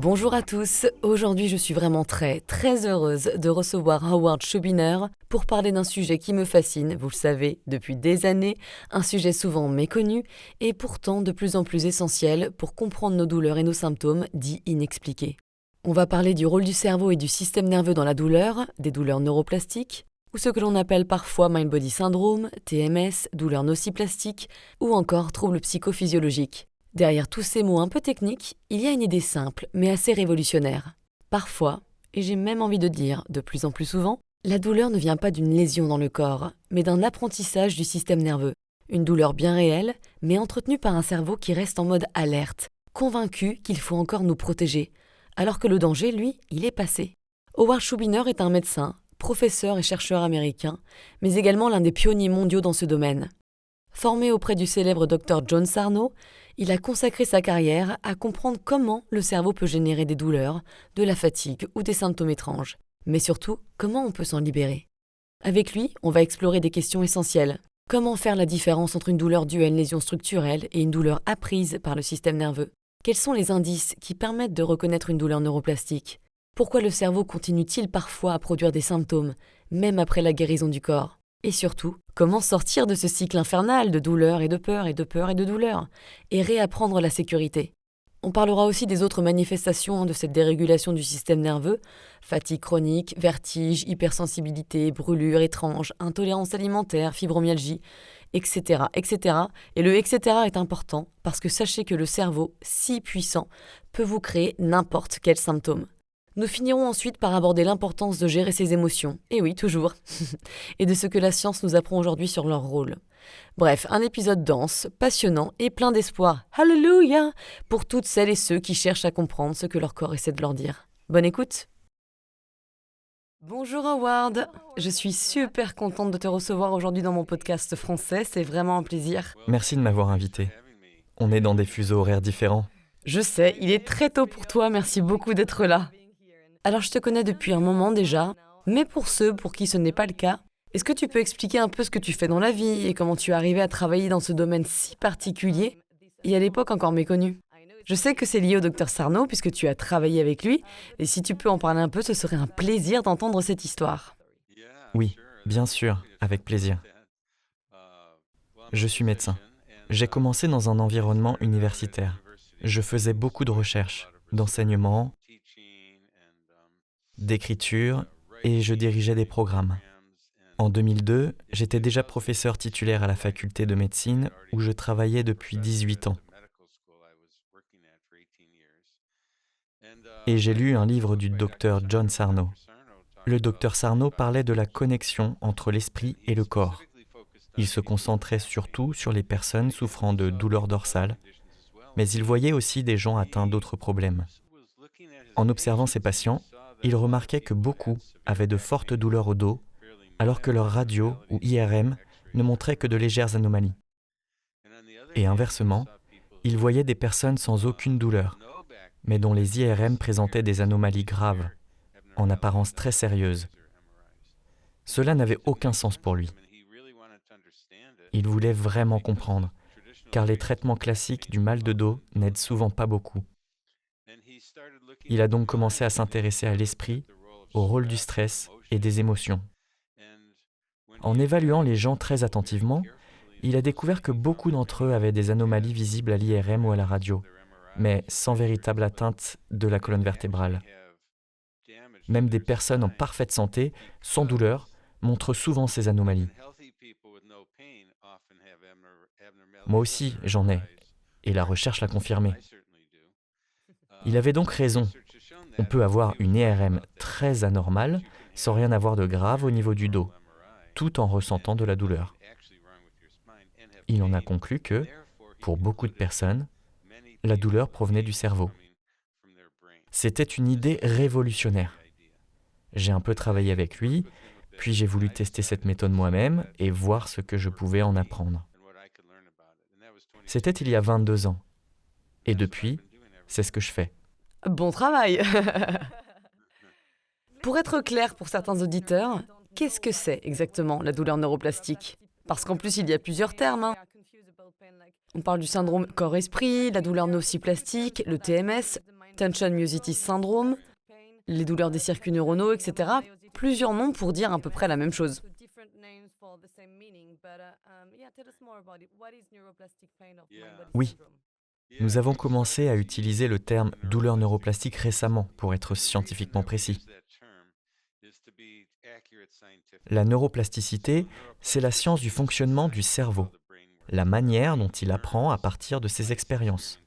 Bonjour à tous, aujourd'hui je suis vraiment très heureuse de recevoir Howard Schubiner pour parler d'un sujet qui me fascine, vous le savez, depuis des années, un sujet souvent méconnu et pourtant de plus en plus essentiel pour comprendre nos douleurs et nos symptômes dits inexpliqués. On va parler du rôle du cerveau et du système nerveux dans la douleur, des douleurs neuroplastiques, ou ce que l'on appelle parfois Mind Body Syndrome, TMS, douleurs nociplastiques ou encore troubles psychophysiologiques. Derrière tous ces mots un peu techniques, il y a une idée simple, mais assez révolutionnaire. Parfois, et j'ai même envie de dire de plus en plus souvent, la douleur ne vient pas d'une lésion dans le corps, mais d'un apprentissage du système nerveux. Une douleur bien réelle, mais entretenue par un cerveau qui reste en mode alerte, convaincu qu'il faut encore nous protéger, alors que le danger, lui, il est passé. Howard Schubiner est un médecin, professeur et chercheur américain, mais également l'un des pionniers mondiaux dans ce domaine. Formé auprès du célèbre Dr John Sarno, il a consacré sa carrière à comprendre comment le cerveau peut générer des douleurs, de la fatigue ou des symptômes étranges, mais surtout comment on peut s'en libérer. Avec lui, on va explorer des questions essentielles. Comment faire la différence entre une douleur due à une lésion structurelle et une douleur apprise par le système nerveux? Quels sont les indices qui permettent de reconnaître une douleur neuroplastique? Pourquoi le cerveau continue-t-il parfois à produire des symptômes, même après la guérison du corps? Et surtout, comment sortir de ce cycle infernal de douleur et de peur et de peur et de douleur, et réapprendre la sécurité? On parlera aussi des autres manifestations de cette dérégulation du système nerveux, fatigue chronique, vertige, hypersensibilité, brûlures étranges, intolérance alimentaire, fibromyalgie, etc., etc. Et le etc. est important parce que sachez que le cerveau, si puissant, peut vous créer n'importe quel symptôme. Nous finirons ensuite par aborder l'importance de gérer ses émotions, et oui, toujours, et de ce que la science nous apprend aujourd'hui sur leur rôle. Bref, un épisode dense, passionnant et plein d'espoir, hallelujah, pour toutes celles et ceux qui cherchent à comprendre ce que leur corps essaie de leur dire. Bonne écoute! Bonjour Howard, je suis super contente de te recevoir aujourd'hui dans mon podcast français, c'est vraiment un plaisir. Merci de m'avoir invité. On est dans des fuseaux horaires différents. Je sais, il est très tôt pour toi, merci beaucoup d'être là. Alors je te connais depuis un moment déjà, mais pour ceux pour qui ce n'est pas le cas, est-ce que tu peux expliquer un peu ce que tu fais dans la vie et comment tu es arrivé à travailler dans ce domaine si particulier et à l'époque encore méconnu? Je sais que c'est lié au docteur Sarno puisque tu as travaillé avec lui, et si tu peux en parler un peu, ce serait un plaisir d'entendre cette histoire. Oui, bien sûr, avec plaisir. Je suis médecin. J'ai commencé dans un environnement universitaire. Je faisais beaucoup de recherches, d'enseignement, d'écriture, et je dirigeais des programmes. En 2002, j'étais déjà professeur titulaire à la faculté de médecine où je travaillais depuis 18 ans. Et j'ai lu un livre du docteur John Sarno. Le docteur Sarno parlait de la connexion entre l'esprit et le corps. Il se concentrait surtout sur les personnes souffrant de douleurs dorsales, mais il voyait aussi des gens atteints d'autres problèmes. En observant ces patients, il remarquait que beaucoup avaient de fortes douleurs au dos, alors que leur radio ou IRM ne montrait que de légères anomalies. Et inversement, il voyait des personnes sans aucune douleur, mais dont les IRM présentaient des anomalies graves, en apparence très sérieuses. Cela n'avait aucun sens pour lui. Il voulait vraiment comprendre, car les traitements classiques du mal de dos n'aident souvent pas beaucoup. Il a donc commencé à s'intéresser à l'esprit, au rôle du stress et des émotions. En évaluant les gens très attentivement, il a découvert que beaucoup d'entre eux avaient des anomalies visibles à l'IRM ou à la radio, mais sans véritable atteinte de la colonne vertébrale. Même des personnes en parfaite santé, sans douleur, montrent souvent ces anomalies. Moi aussi, j'en ai, et la recherche l'a confirmé. Il avait donc raison. On peut avoir une IRM très anormale, sans rien avoir de grave au niveau du dos, tout en ressentant de la douleur. Il en a conclu que, pour beaucoup de personnes, la douleur provenait du cerveau. C'était une idée révolutionnaire. J'ai un peu travaillé avec lui, puis j'ai voulu tester cette méthode moi-même et voir ce que je pouvais en apprendre. C'était il y a 22 ans. Et depuis, c'est ce que je fais. Bon travail! Pour être clair pour certains auditeurs, qu'est-ce que c'est exactement la douleur neuroplastique? Parce qu'en plus, il y a plusieurs termes, hein. On parle du syndrome corps-esprit, la douleur nociplastique, le TMS. tension myositis syndrome, les douleurs des circuits neuronaux, etc. Plusieurs noms pour dire à peu près la même chose. Oui, nous avons commencé à utiliser le terme douleur neuroplastique récemment pour être scientifiquement précis. La neuroplasticité, c'est la science du fonctionnement du cerveau, la manière dont il apprend à partir de ses expériences.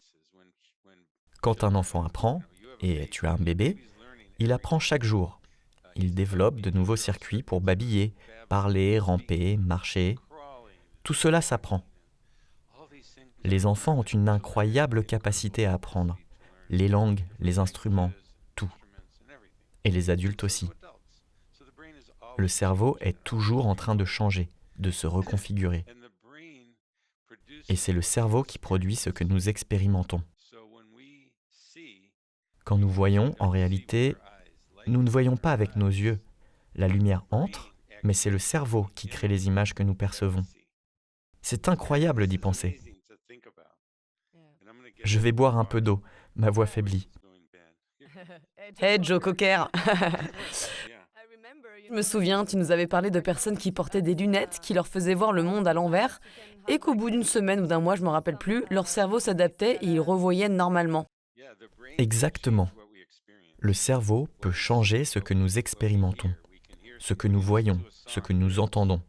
Quand un enfant apprend, et tu as un bébé, il apprend chaque jour. Il développe de nouveaux circuits pour babiller, parler, ramper, marcher. Tout cela s'apprend. Les enfants ont une incroyable capacité à apprendre. Les langues, les instruments, tout. Et les adultes aussi. Le cerveau est toujours en train de changer, de se reconfigurer. Et c'est le cerveau qui produit ce que nous expérimentons. Quand nous voyons, en réalité, nous ne voyons pas avec nos yeux. La lumière entre, mais c'est le cerveau qui crée les images que nous percevons. C'est incroyable d'y penser. Je vais boire un peu d'eau, ma voix faiblit. Hey Joe Cocker. Je me souviens, tu nous avais parlé de personnes qui portaient des lunettes qui leur faisaient voir le monde à l'envers et qu'au bout d'une semaine ou d'un mois, je ne me rappelle plus, leur cerveau s'adaptait et ils revoyaient normalement. Exactement. Le cerveau peut changer ce que nous expérimentons, ce que nous voyons, ce que nous entendons.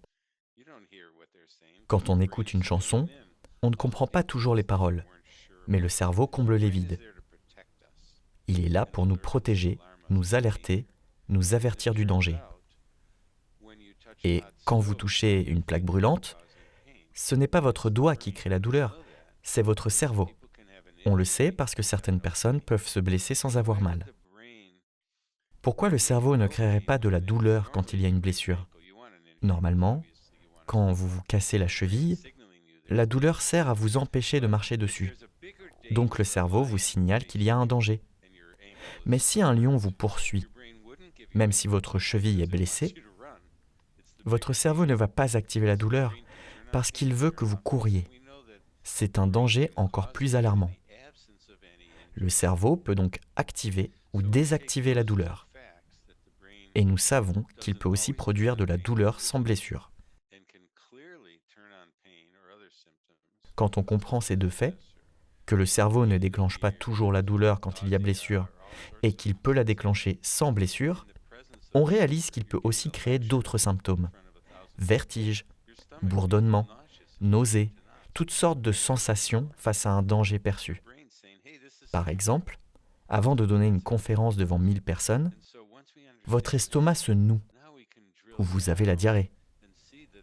Quand on écoute une chanson, on ne comprend pas toujours les paroles, mais le cerveau comble les vides. Il est là pour nous protéger, nous alerter, nous avertir du danger. Et quand vous touchez une plaque brûlante, ce n'est pas votre doigt qui crée la douleur, c'est votre cerveau. On le sait parce que certaines personnes peuvent se blesser sans avoir mal. Pourquoi le cerveau ne créerait pas de la douleur quand il y a une blessure ? Normalement, quand vous vous cassez la cheville, la douleur sert à vous empêcher de marcher dessus. Donc le cerveau vous signale qu'il y a un danger. Mais si un lion vous poursuit, même si votre cheville est blessée, votre cerveau ne va pas activer la douleur parce qu'il veut que vous couriez. C'est un danger encore plus alarmant. Le cerveau peut donc activer ou désactiver la douleur. Et nous savons qu'il peut aussi produire de la douleur sans blessure. Quand on comprend ces deux faits, que le cerveau ne déclenche pas toujours la douleur quand il y a blessure et qu'il peut la déclencher sans blessure, on réalise qu'il peut aussi créer d'autres symptômes. Vertige, bourdonnement, nausées, toutes sortes de sensations face à un danger perçu. Par exemple, avant de donner une conférence devant 1000 personnes, votre estomac se noue ou vous avez la diarrhée.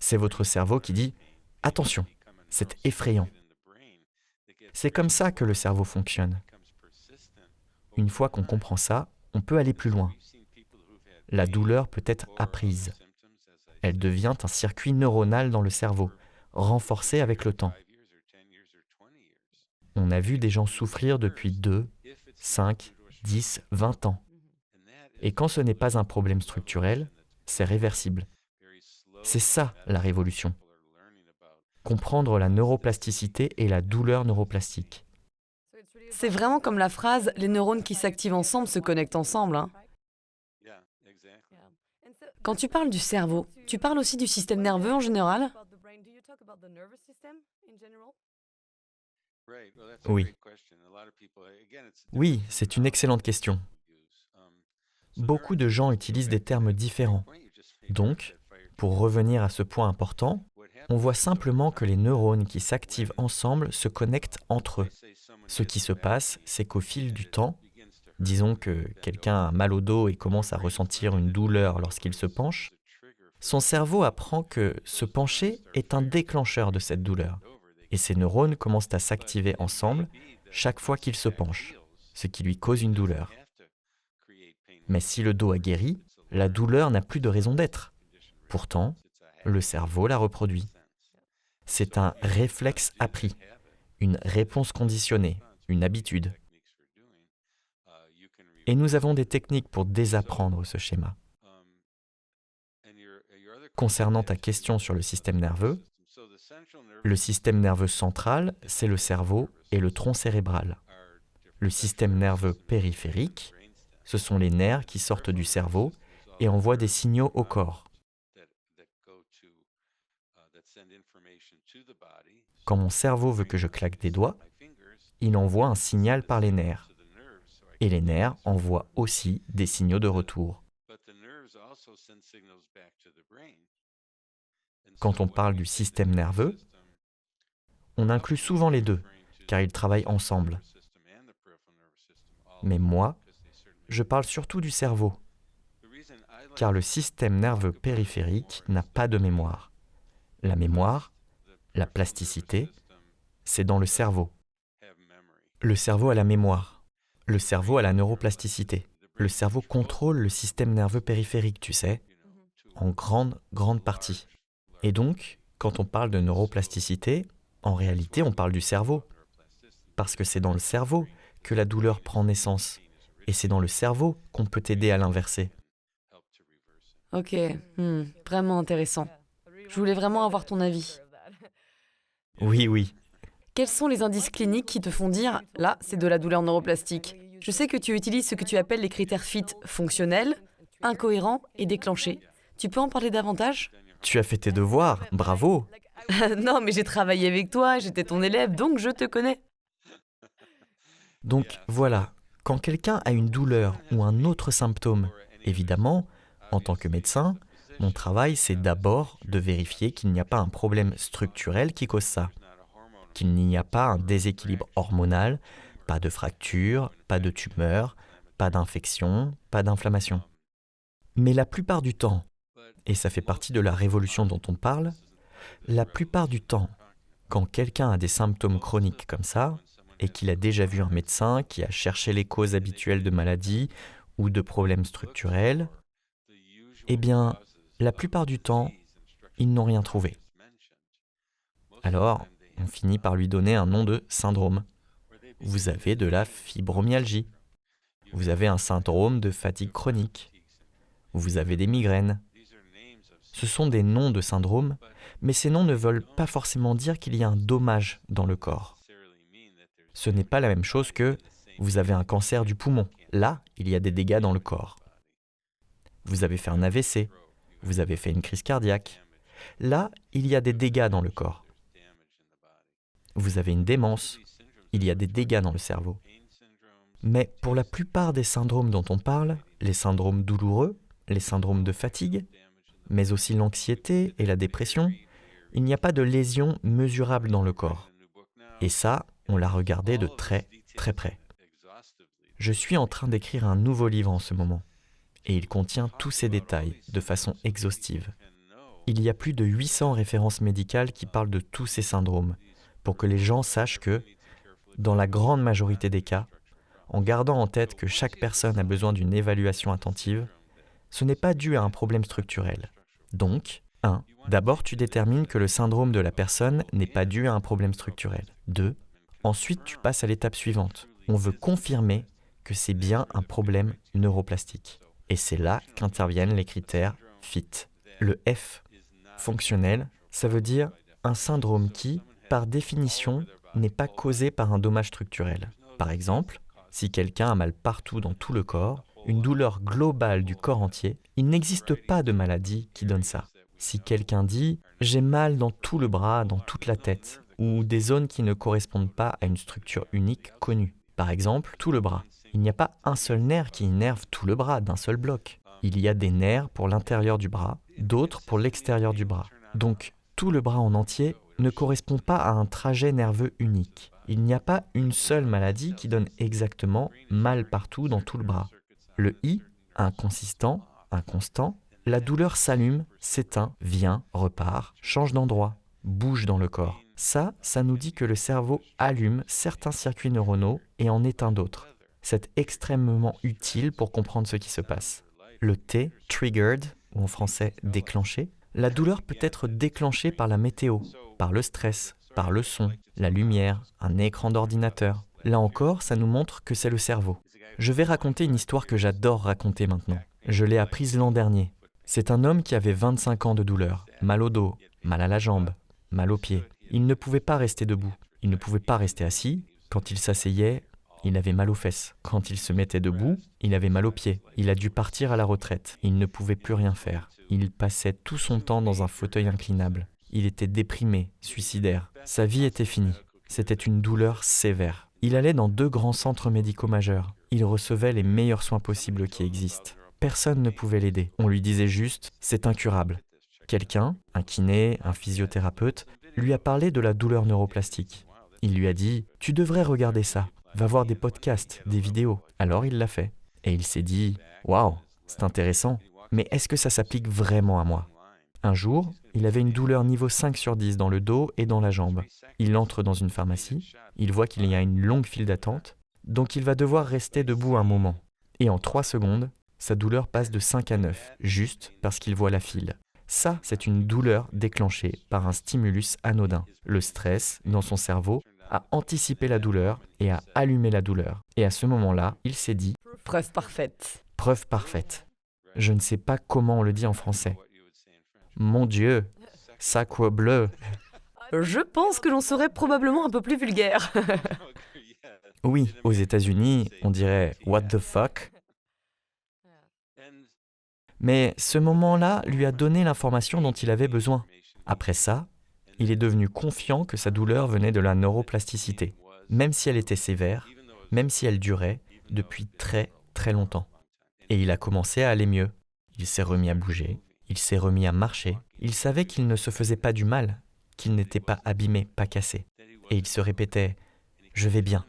C'est votre cerveau qui dit « Attention, c'est effrayant ». C'est comme ça que le cerveau fonctionne. Une fois qu'on comprend ça, on peut aller plus loin. La douleur peut être apprise. Elle devient un circuit neuronal dans le cerveau, renforcé avec le temps. On a vu des gens souffrir depuis 2, 5, 10, 20 ans. Et quand ce n'est pas un problème structurel, c'est réversible. C'est ça la révolution. Comprendre la neuroplasticité et la douleur neuroplastique. C'est vraiment comme la phrase « les neurones qui s'activent ensemble se connectent ensemble ». Quand tu parles du cerveau, tu parles aussi du système nerveux en général ? Oui. Oui, c'est une excellente question. Beaucoup de gens utilisent des termes différents. Donc, pour revenir à ce point important, on voit simplement que les neurones qui s'activent ensemble se connectent entre eux. Ce qui se passe, c'est qu'au fil du temps, disons que quelqu'un a mal au dos et commence à ressentir une douleur lorsqu'il se penche, son cerveau apprend que se pencher est un déclencheur de cette douleur. Et ces neurones commencent à s'activer ensemble chaque fois qu'il se penche, ce qui lui cause une douleur. Mais si le dos a guéri, la douleur n'a plus de raison d'être. Pourtant, le cerveau la reproduit. C'est un réflexe appris, une réponse conditionnée, une habitude. Et nous avons des techniques pour désapprendre ce schéma. Concernant ta question sur le système nerveux central, c'est le cerveau et le tronc cérébral. Le système nerveux périphérique, ce sont les nerfs qui sortent du cerveau et envoient des signaux au corps. Quand mon cerveau veut que je claque des doigts, il envoie un signal par les nerfs. Et les nerfs envoient aussi des signaux de retour. Quand on parle du système nerveux, on inclut souvent les deux, car ils travaillent ensemble. Mais moi, je parle surtout du cerveau, car le système nerveux périphérique n'a pas de mémoire. La mémoire, la plasticité, c'est dans le cerveau. Le cerveau a la mémoire. Le cerveau a la neuroplasticité. Le cerveau contrôle le système nerveux périphérique, tu sais, en grande partie. Et donc, quand on parle de neuroplasticité, en réalité, on parle du cerveau. Parce que c'est dans le cerveau que la douleur prend naissance. Et c'est dans le cerveau qu'on peut t'aider à l'inverser. Ok, vraiment intéressant. Je voulais vraiment avoir ton avis. Oui. Quels sont les indices cliniques qui te font dire « là, c'est de la douleur neuroplastique » ? Je sais que tu utilises ce que tu appelles les critères FIT fonctionnels, incohérents et déclenchés. Tu peux en parler davantage ? Tu as fait tes devoirs, bravo. Non, mais j'ai travaillé avec toi, j'étais ton élève, donc je te connais. Donc voilà, quand quelqu'un a une douleur ou un autre symptôme, évidemment, en tant que médecin, mon travail c'est d'abord de vérifier qu'il n'y a pas un problème structurel qui cause ça, qu'il n'y a pas un déséquilibre hormonal, pas de fracture, pas de tumeur, pas d'infection, pas d'inflammation. Mais la plupart du temps, et ça fait partie de la révolution dont on parle, la plupart du temps, quand quelqu'un a des symptômes chroniques comme ça, et qu'il a déjà vu un médecin qui a cherché les causes habituelles de maladies ou de problèmes structurels, eh bien, la plupart du temps, ils n'ont rien trouvé. Alors, on finit par lui donner un nom de syndrome. Vous avez de la fibromyalgie. Vous avez un syndrome de fatigue chronique. Vous avez des migraines. Ce sont des noms de syndromes, mais ces noms ne veulent pas forcément dire qu'il y a un dommage dans le corps. Ce n'est pas la même chose que vous avez un cancer du poumon. Là, il y a des dégâts dans le corps. Vous avez fait un AVC. Vous avez fait une crise cardiaque. Là, il y a des dégâts dans le corps. Vous avez une démence. Il y a des dégâts dans le cerveau. Mais pour la plupart des syndromes dont on parle, les syndromes douloureux, les syndromes de fatigue, mais aussi l'anxiété et la dépression, il n'y a pas de lésion mesurable dans le corps. Et ça, on l'a regardé de très près. Je suis en train d'écrire un nouveau livre en ce moment, et il contient tous ces détails de façon exhaustive. Il y a plus de 800 références médicales qui parlent de tous ces syndromes, pour que les gens sachent que, dans la grande majorité des cas, en gardant en tête que chaque personne a besoin d'une évaluation attentive, ce n'est pas dû à un problème structurel. Donc, 1. D'abord, tu détermines que le syndrome de la personne n'est pas dû à un problème structurel. 2. Ensuite, tu passes à l'étape suivante. On veut confirmer que c'est bien un problème neuroplastique. Et c'est là qu'interviennent les critères FIT. Le F, fonctionnel, ça veut dire un syndrome qui, par définition, n'est pas causé par un dommage structurel. Par exemple, si quelqu'un a mal partout dans tout le corps, une douleur globale du corps entier, il n'existe pas de maladie qui donne ça. Si quelqu'un dit « j'ai mal dans tout le bras, dans toute la tête », ou des zones qui ne correspondent pas à une structure unique connue. Par exemple, tout le bras. Il n'y a pas un seul nerf qui innerve tout le bras d'un seul bloc. Il y a des nerfs pour l'intérieur du bras, d'autres pour l'extérieur du bras. Donc, tout le bras en entier ne correspond pas à un trajet nerveux unique. Il n'y a pas une seule maladie qui donne exactement mal partout dans tout le bras. Le I, inconsistant, inconstant, la douleur s'allume, s'éteint, vient, repart, change d'endroit, bouge dans le corps. Ça nous dit que le cerveau allume certains circuits neuronaux et en éteint d'autres. C'est extrêmement utile pour comprendre ce qui se passe. Le T, triggered, ou en français déclenché, la douleur peut être déclenchée par la météo, par le stress, par le son, la lumière, un écran d'ordinateur. Là encore, ça nous montre que c'est le cerveau. Je vais raconter une histoire que j'adore raconter maintenant. Je l'ai apprise l'an dernier. C'est un homme qui avait 25 ans de douleur, mal au dos, mal à la jambe, mal aux pieds. Il ne pouvait pas rester debout, il ne pouvait pas rester assis. Quand il s'asseyait, il avait mal aux fesses. Quand il se mettait debout, il avait mal aux pieds. Il a dû partir à la retraite. Il ne pouvait plus rien faire. Il passait tout son temps dans un fauteuil inclinable. Il était déprimé, suicidaire. Sa vie était finie. C'était une douleur sévère. Il allait dans 2 grands centres médicaux majeurs. Il recevait les meilleurs soins possibles qui existent. Personne ne pouvait l'aider. On lui disait juste « c'est incurable ». Quelqu'un, un kiné, un physiothérapeute, lui a parlé de la douleur neuroplastique. Il lui a dit « tu devrais regarder ça, va voir des podcasts, des vidéos ». Alors il l'a fait. Et il s'est dit « waouh, c'est intéressant, mais est-ce que ça s'applique vraiment à moi ?» Un jour, il avait une douleur niveau 5 sur 10 dans le dos et dans la jambe. Il entre dans une pharmacie, il voit qu'il y a une longue file d'attente, donc il va devoir rester debout un moment. Et en 3 secondes, sa douleur passe de 5 à 9, juste parce qu'il voit la file. Ça, c'est une douleur déclenchée par un stimulus anodin. Le stress, dans son cerveau, a anticipé la douleur et a allumé la douleur. Et à ce moment-là, il s'est dit « Preuve parfaite ». Preuve parfaite. Je ne sais pas comment on le dit en français. Mon Dieu, sacre bleu. Je pense que j'en serais probablement un peu plus vulgaire. Oui, aux États-Unis, on dirait What the fuck. Mais ce moment-là lui a donné l'information dont il avait besoin. Après ça, il est devenu confiant que sa douleur venait de la neuroplasticité, même si elle était sévère, même si elle durait depuis très très longtemps. Et il a commencé à aller mieux. Il s'est remis à bouger, il s'est remis à marcher. Il savait qu'il ne se faisait pas du mal, qu'il n'était pas abîmé, pas cassé. Et il se répétait « Je vais bien,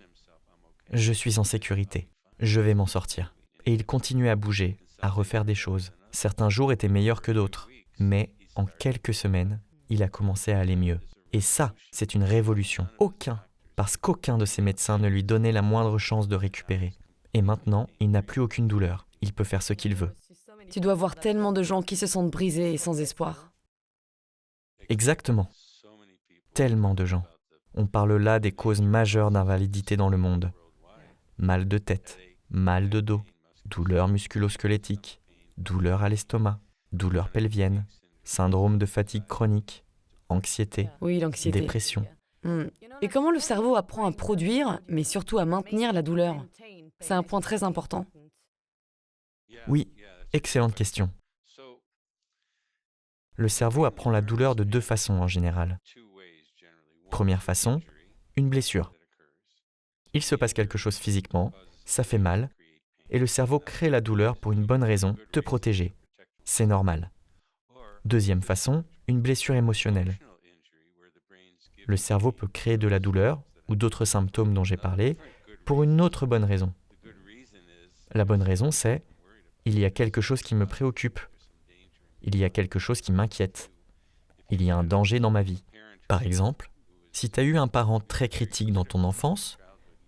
je suis en sécurité, je vais m'en sortir ». Et il continuait à bouger, à refaire des choses. Certains jours étaient meilleurs que d'autres, mais en quelques semaines, il a commencé à aller mieux. Et ça, c'est une révolution. Parce qu'aucun de ses médecins ne lui donnait la moindre chance de récupérer. Et maintenant, il n'a plus aucune douleur. Il peut faire ce qu'il veut. Tu dois voir tellement de gens qui se sentent brisés et sans espoir. Exactement. Tellement de gens. On parle là des causes majeures d'invalidité dans le monde. Mal de tête, mal de dos, douleurs musculo-squelettiques, douleurs à l'estomac, douleurs pelviennes, syndrome de fatigue chronique, anxiété, Oui, l'anxiété. dépression. Et comment le cerveau apprend à produire, mais surtout à maintenir la douleur? C'est un point très important. Oui, excellente question. Le cerveau apprend la douleur de 2 façons en général. Première façon, une blessure. Il se passe quelque chose physiquement, ça fait mal, et le cerveau crée la douleur pour une bonne raison, te protéger. C'est normal. Deuxième façon, une blessure émotionnelle. Le cerveau peut créer de la douleur, ou d'autres symptômes dont j'ai parlé, pour une autre bonne raison. La bonne raison, c'est « il y a quelque chose qui me préoccupe ». Il y a quelque chose qui m'inquiète. Il y a un danger dans ma vie. Par exemple, si tu as eu un parent très critique dans ton enfance,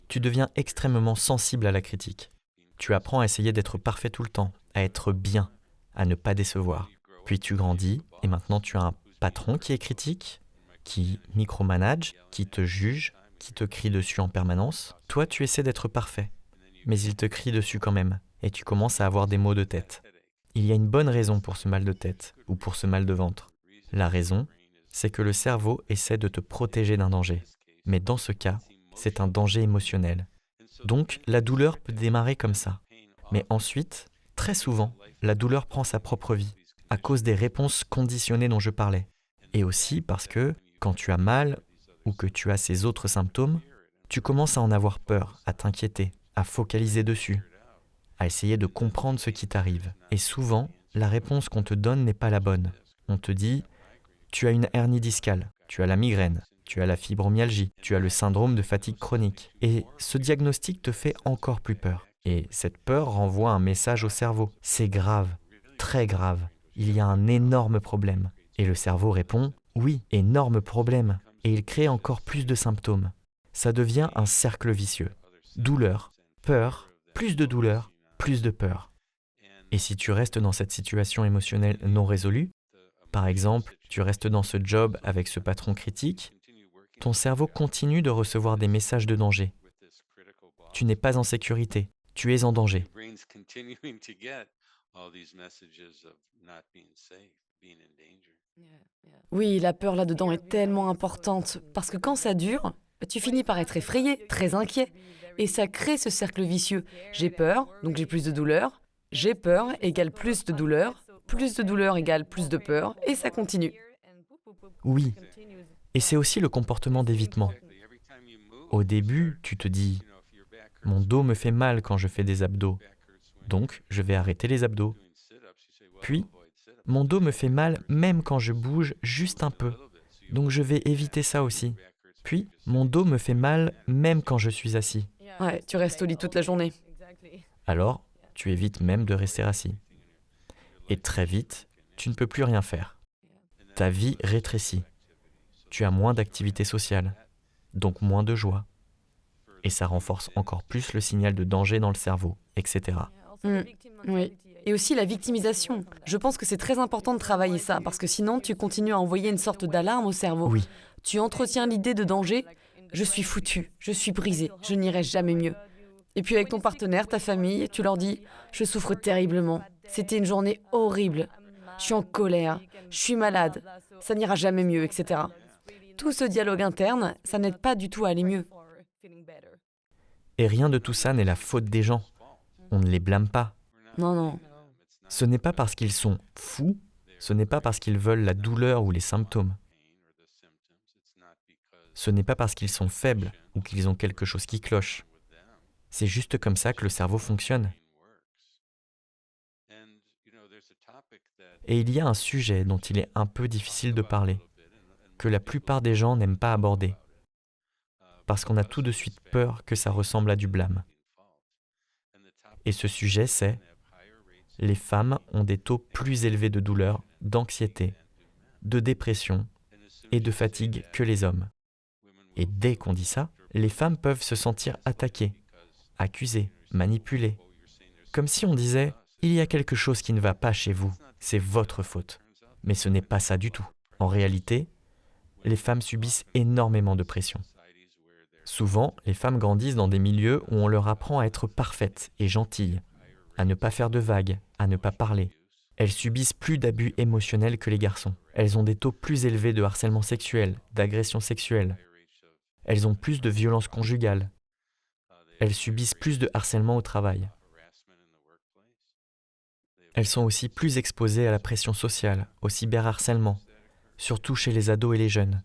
tu deviens extrêmement sensible à la critique. Tu apprends à essayer d'être parfait tout le temps, à être bien, à ne pas décevoir. Puis tu grandis et maintenant tu as un patron qui est critique, qui micromanage, qui te juge, qui te crie dessus en permanence. Toi, tu essaies d'être parfait, mais il te crie dessus quand même et tu commences à avoir des maux de tête. Il y a une bonne raison pour ce mal de tête ou pour ce mal de ventre. La raison, c'est que le cerveau essaie de te protéger d'un danger. Mais dans ce cas, c'est un danger émotionnel. Donc, la douleur peut démarrer comme ça. Mais ensuite, très souvent, la douleur prend sa propre vie, à cause des réponses conditionnées dont je parlais. Et aussi parce que, quand tu as mal ou que tu as ces autres symptômes, tu commences à en avoir peur, à t'inquiéter, à focaliser dessus, à essayer de comprendre ce qui t'arrive. Et souvent, la réponse qu'on te donne n'est pas la bonne. On te dit « tu as une hernie discale, tu as la migraine, tu as la fibromyalgie, tu as le syndrome de fatigue chronique. » Et ce diagnostic te fait encore plus peur. Et cette peur renvoie un message au cerveau. C'est grave, très grave. Il y a un énorme problème. Et le cerveau répond « oui, énorme problème ». Et il crée encore plus de symptômes. Ça devient un cercle vicieux. Douleur, peur, plus de douleur, plus de peur. Et si tu restes dans cette situation émotionnelle non résolue, par exemple, tu restes dans ce job avec ce patron critique, ton cerveau continue de recevoir des messages de danger. Tu n'es pas en sécurité, tu es en danger. Oui, la peur là-dedans est tellement importante, parce que quand ça dure, tu finis par être effrayé, très inquiet. Et ça crée ce cercle vicieux. J'ai peur, donc j'ai plus de douleur. J'ai peur égale plus de douleur. Plus de douleur égale plus de peur. Et ça continue. Oui, et c'est aussi le comportement d'évitement. Au début, tu te dis, mon dos me fait mal quand je fais des abdos, donc je vais arrêter les abdos. Puis, mon dos me fait mal même quand je bouge juste un peu, donc je vais éviter ça aussi. Puis, mon dos me fait mal même quand je suis assis. Ouais, tu restes au lit toute la journée. Alors, tu évites même de rester assis. Et très vite, tu ne peux plus rien faire. Ta vie rétrécit. Tu as moins d'activité sociale, donc moins de joie. Et ça renforce encore plus le signal de danger dans le cerveau, etc. Oui. Et aussi la victimisation. Je pense que c'est très important de travailler ça, parce que sinon tu continues à envoyer une sorte d'alarme au cerveau. Oui, Tu entretiens l'idée de danger. Je suis foutu, je suis brisé, je n'irai jamais mieux. Et puis avec ton partenaire, ta famille, tu leur dis, je souffre terriblement. C'était une journée horrible. Je suis en colère, je suis malade, ça n'ira jamais mieux, etc. Tout ce dialogue interne, ça n'aide pas du tout à aller mieux. et rien de tout ça n'est la faute des gens. On ne les blâme pas. Non, non. Ce n'est pas parce qu'ils sont fous, ce n'est pas parce qu'ils veulent la douleur ou les symptômes. Ce n'est pas parce qu'ils sont faibles ou qu'ils ont quelque chose qui cloche. C'est juste comme ça que le cerveau fonctionne. Et il y a un sujet dont il est un peu difficile de parler, que la plupart des gens n'aiment pas aborder, parce qu'on a tout de suite peur que ça ressemble à du blâme. Et ce sujet, c'est les femmes ont des taux plus élevés de douleur, d'anxiété, de dépression et de fatigue que les hommes. Et dès qu'on dit ça, les femmes peuvent se sentir attaquées, accusées, manipulées. Comme si on disait « il y a quelque chose qui ne va pas chez vous, c'est votre faute ». Mais ce n'est pas ça du tout. En réalité, les femmes subissent énormément de pression. Souvent, les femmes grandissent dans des milieux où on leur apprend à être parfaites et gentilles, à ne pas faire de vagues, à ne pas parler. Elles subissent plus d'abus émotionnels que les garçons. Elles ont des taux plus élevés de harcèlement sexuel, d'agression sexuelle. Elles ont plus de violences conjugales. Elles subissent plus de harcèlement au travail. Elles sont aussi plus exposées à la pression sociale, au cyberharcèlement, surtout chez les ados et les jeunes.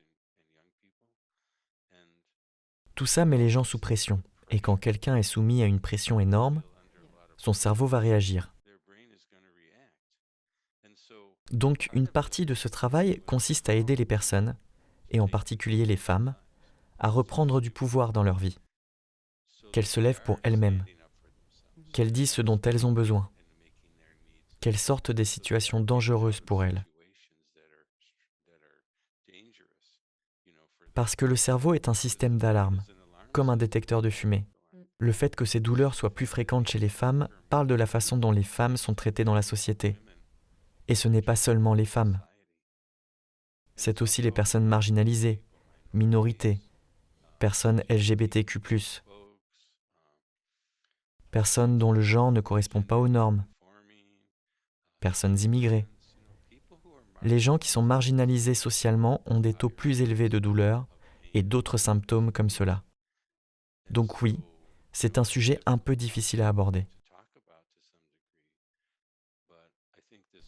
Tout ça met les gens sous pression, et quand quelqu'un est soumis à une pression énorme, son cerveau va réagir. Donc, une partie de ce travail consiste à aider les personnes, et en particulier les femmes, à reprendre du pouvoir dans leur vie. Qu'elles se lèvent pour elles-mêmes, qu'elles disent ce dont elles ont besoin, qu'elles sortent des situations dangereuses pour elles. Parce que le cerveau est un système d'alarme, comme un détecteur de fumée. Le fait que ces douleurs soient plus fréquentes chez les femmes parle de la façon dont les femmes sont traitées dans la société. Et ce n'est pas seulement les femmes. C'est aussi les personnes marginalisées, minorités, personnes LGBTQ+, personnes dont le genre ne correspond pas aux normes, personnes immigrées. Les gens qui sont marginalisés socialement ont des taux plus élevés de douleur et d'autres symptômes comme cela. Donc oui, c'est un sujet un peu difficile à aborder.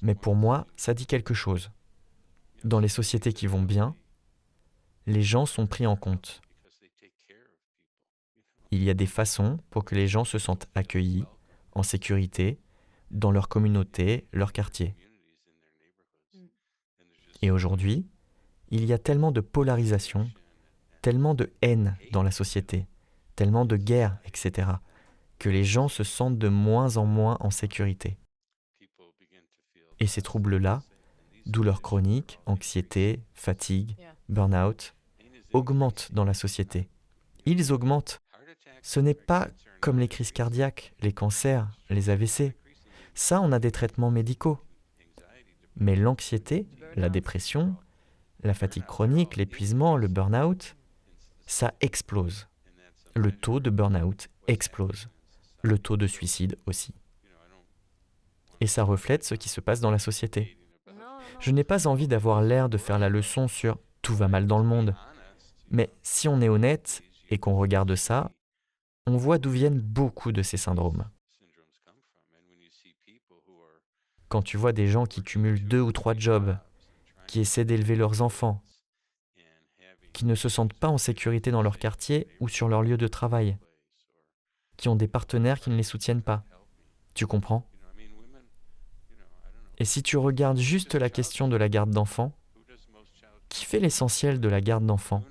Mais pour moi, ça dit quelque chose. Dans les sociétés qui vont bien, les gens sont pris en compte. Il y a des façons pour que les gens se sentent accueillis, en sécurité, dans leur communauté, leur quartier. Et aujourd'hui, il y a tellement de polarisation, tellement de haine dans la société, tellement de guerre, etc., que les gens se sentent de moins en moins en sécurité. Et ces troubles-là, douleurs chroniques, anxiété, fatigue, burn-out, augmentent dans la société. Ils augmentent. Ce n'est pas comme les crises cardiaques, les cancers, les AVC. Ça, on a des traitements médicaux. Mais l'anxiété, la dépression, la fatigue chronique, l'épuisement, le burn-out, ça explose. Le taux de burn-out explose. Le taux de suicide aussi. Et ça reflète ce qui se passe dans la société. Je n'ai pas envie d'avoir l'air de faire la leçon sur « tout va mal dans le monde ». Mais si on est honnête et qu'on regarde ça, on voit d'où viennent beaucoup de ces syndromes. Quand tu vois des gens qui cumulent 2 ou 3 jobs, qui essaient d'élever leurs enfants, qui ne se sentent pas en sécurité dans leur quartier ou sur leur lieu de travail, qui ont des partenaires qui ne les soutiennent pas, tu comprends? Et si tu regardes juste la question de la garde d'enfants, qui fait l'essentiel de la garde d'enfants?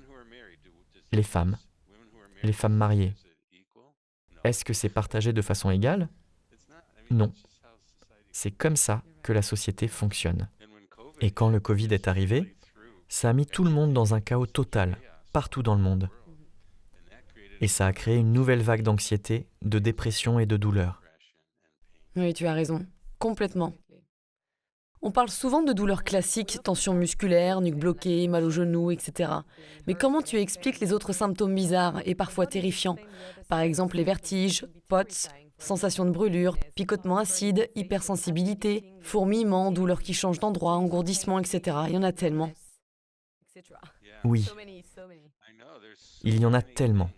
Les femmes mariées. Est-ce que c'est partagé de façon égale? Non. C'est comme ça que la société fonctionne. Et quand le Covid est arrivé, ça a mis tout le monde dans un chaos total, partout dans le monde. Et ça a créé une nouvelle vague d'anxiété, de dépression et de douleur. Oui, tu as raison. Complètement. On parle souvent de douleurs classiques, tension musculaire, nuque bloquée, mal au genou, etc. Mais comment tu expliques les autres symptômes bizarres et parfois terrifiants? Par exemple les vertiges, POTS, sensation de brûlure, picotement acide, hypersensibilité, fourmillement, douleurs qui changent d'endroit, engourdissement, etc. Il y en a tellement. Oui, il y en a tellement,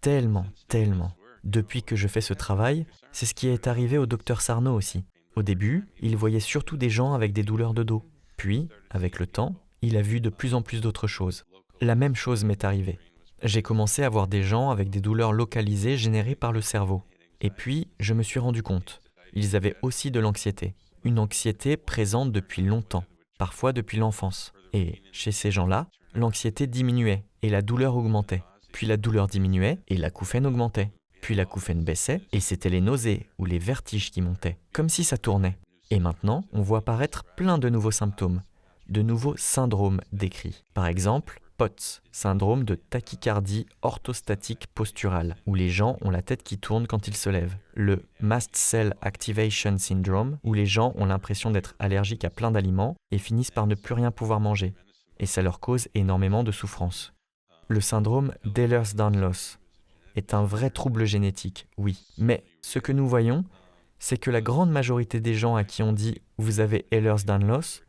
tellement, tellement. Depuis que je fais ce travail, c'est ce qui est arrivé au docteur Sarno aussi. Au début, il voyait surtout des gens avec des douleurs de dos. Puis, avec le temps, il a vu de plus en plus d'autres choses. La même chose m'est arrivée. J'ai commencé à voir des gens avec des douleurs localisées générées par le cerveau. Et puis, je me suis rendu compte. Ils avaient aussi de l'anxiété. Une anxiété présente depuis longtemps, parfois depuis l'enfance. Et chez ces gens-là, l'anxiété diminuait et la douleur augmentait. Puis la douleur diminuait et l'acouphène augmentait. Puis l'acouphène baissait et c'était les nausées ou les vertiges qui montaient, comme si ça tournait. Et maintenant, on voit apparaître plein de nouveaux symptômes, de nouveaux syndromes décrits. Par exemple, POTS, syndrome de tachycardie orthostatique posturale, où les gens ont la tête qui tourne quand ils se lèvent. Le Mast Cell Activation Syndrome, où les gens ont l'impression d'être allergiques à plein d'aliments et finissent par ne plus rien pouvoir manger. Et ça leur cause énormément de souffrance. Le syndrome d'Ehlers-Danlos est un vrai trouble génétique, oui. Mais ce que nous voyons, c'est que la grande majorité des gens à qui on dit « vous avez Ehlers-Danlos »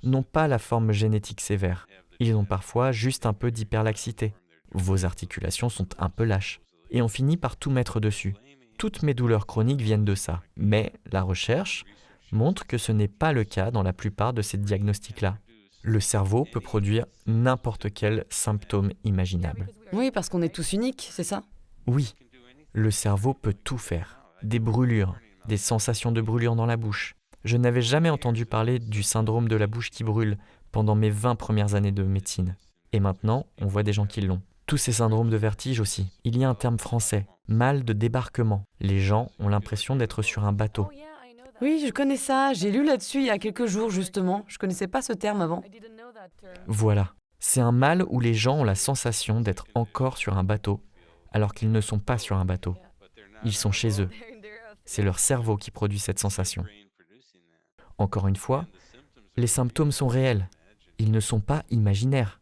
n'ont pas la forme génétique sévère. Ils ont parfois juste un peu d'hyperlaxité. Vos articulations sont un peu lâches. Et on finit par tout mettre dessus. Toutes mes douleurs chroniques viennent de ça. Mais la recherche montre que ce n'est pas le cas dans la plupart de ces diagnostics-là. Le cerveau peut produire n'importe quel symptôme imaginable. Oui, parce qu'on est tous uniques, c'est ça? Oui, le cerveau peut tout faire. Des brûlures, des sensations de brûlure dans la bouche. Je n'avais jamais entendu parler du syndrome de la bouche qui brûle pendant mes 20 premières années de médecine. Et maintenant, on voit des gens qui l'ont. Tous ces syndromes de vertige aussi. Il y a un terme français, mal de débarquement. Les gens ont l'impression d'être sur un bateau. Oui, je connais ça. J'ai lu là-dessus il y a quelques jours, justement. Je connaissais pas ce terme avant. Voilà. C'est un mal où les gens ont la sensation d'être encore sur un bateau, alors qu'ils ne sont pas sur un bateau. Ils sont chez eux. C'est leur cerveau qui produit cette sensation. Encore une fois, les symptômes sont réels. Ils ne sont pas imaginaires.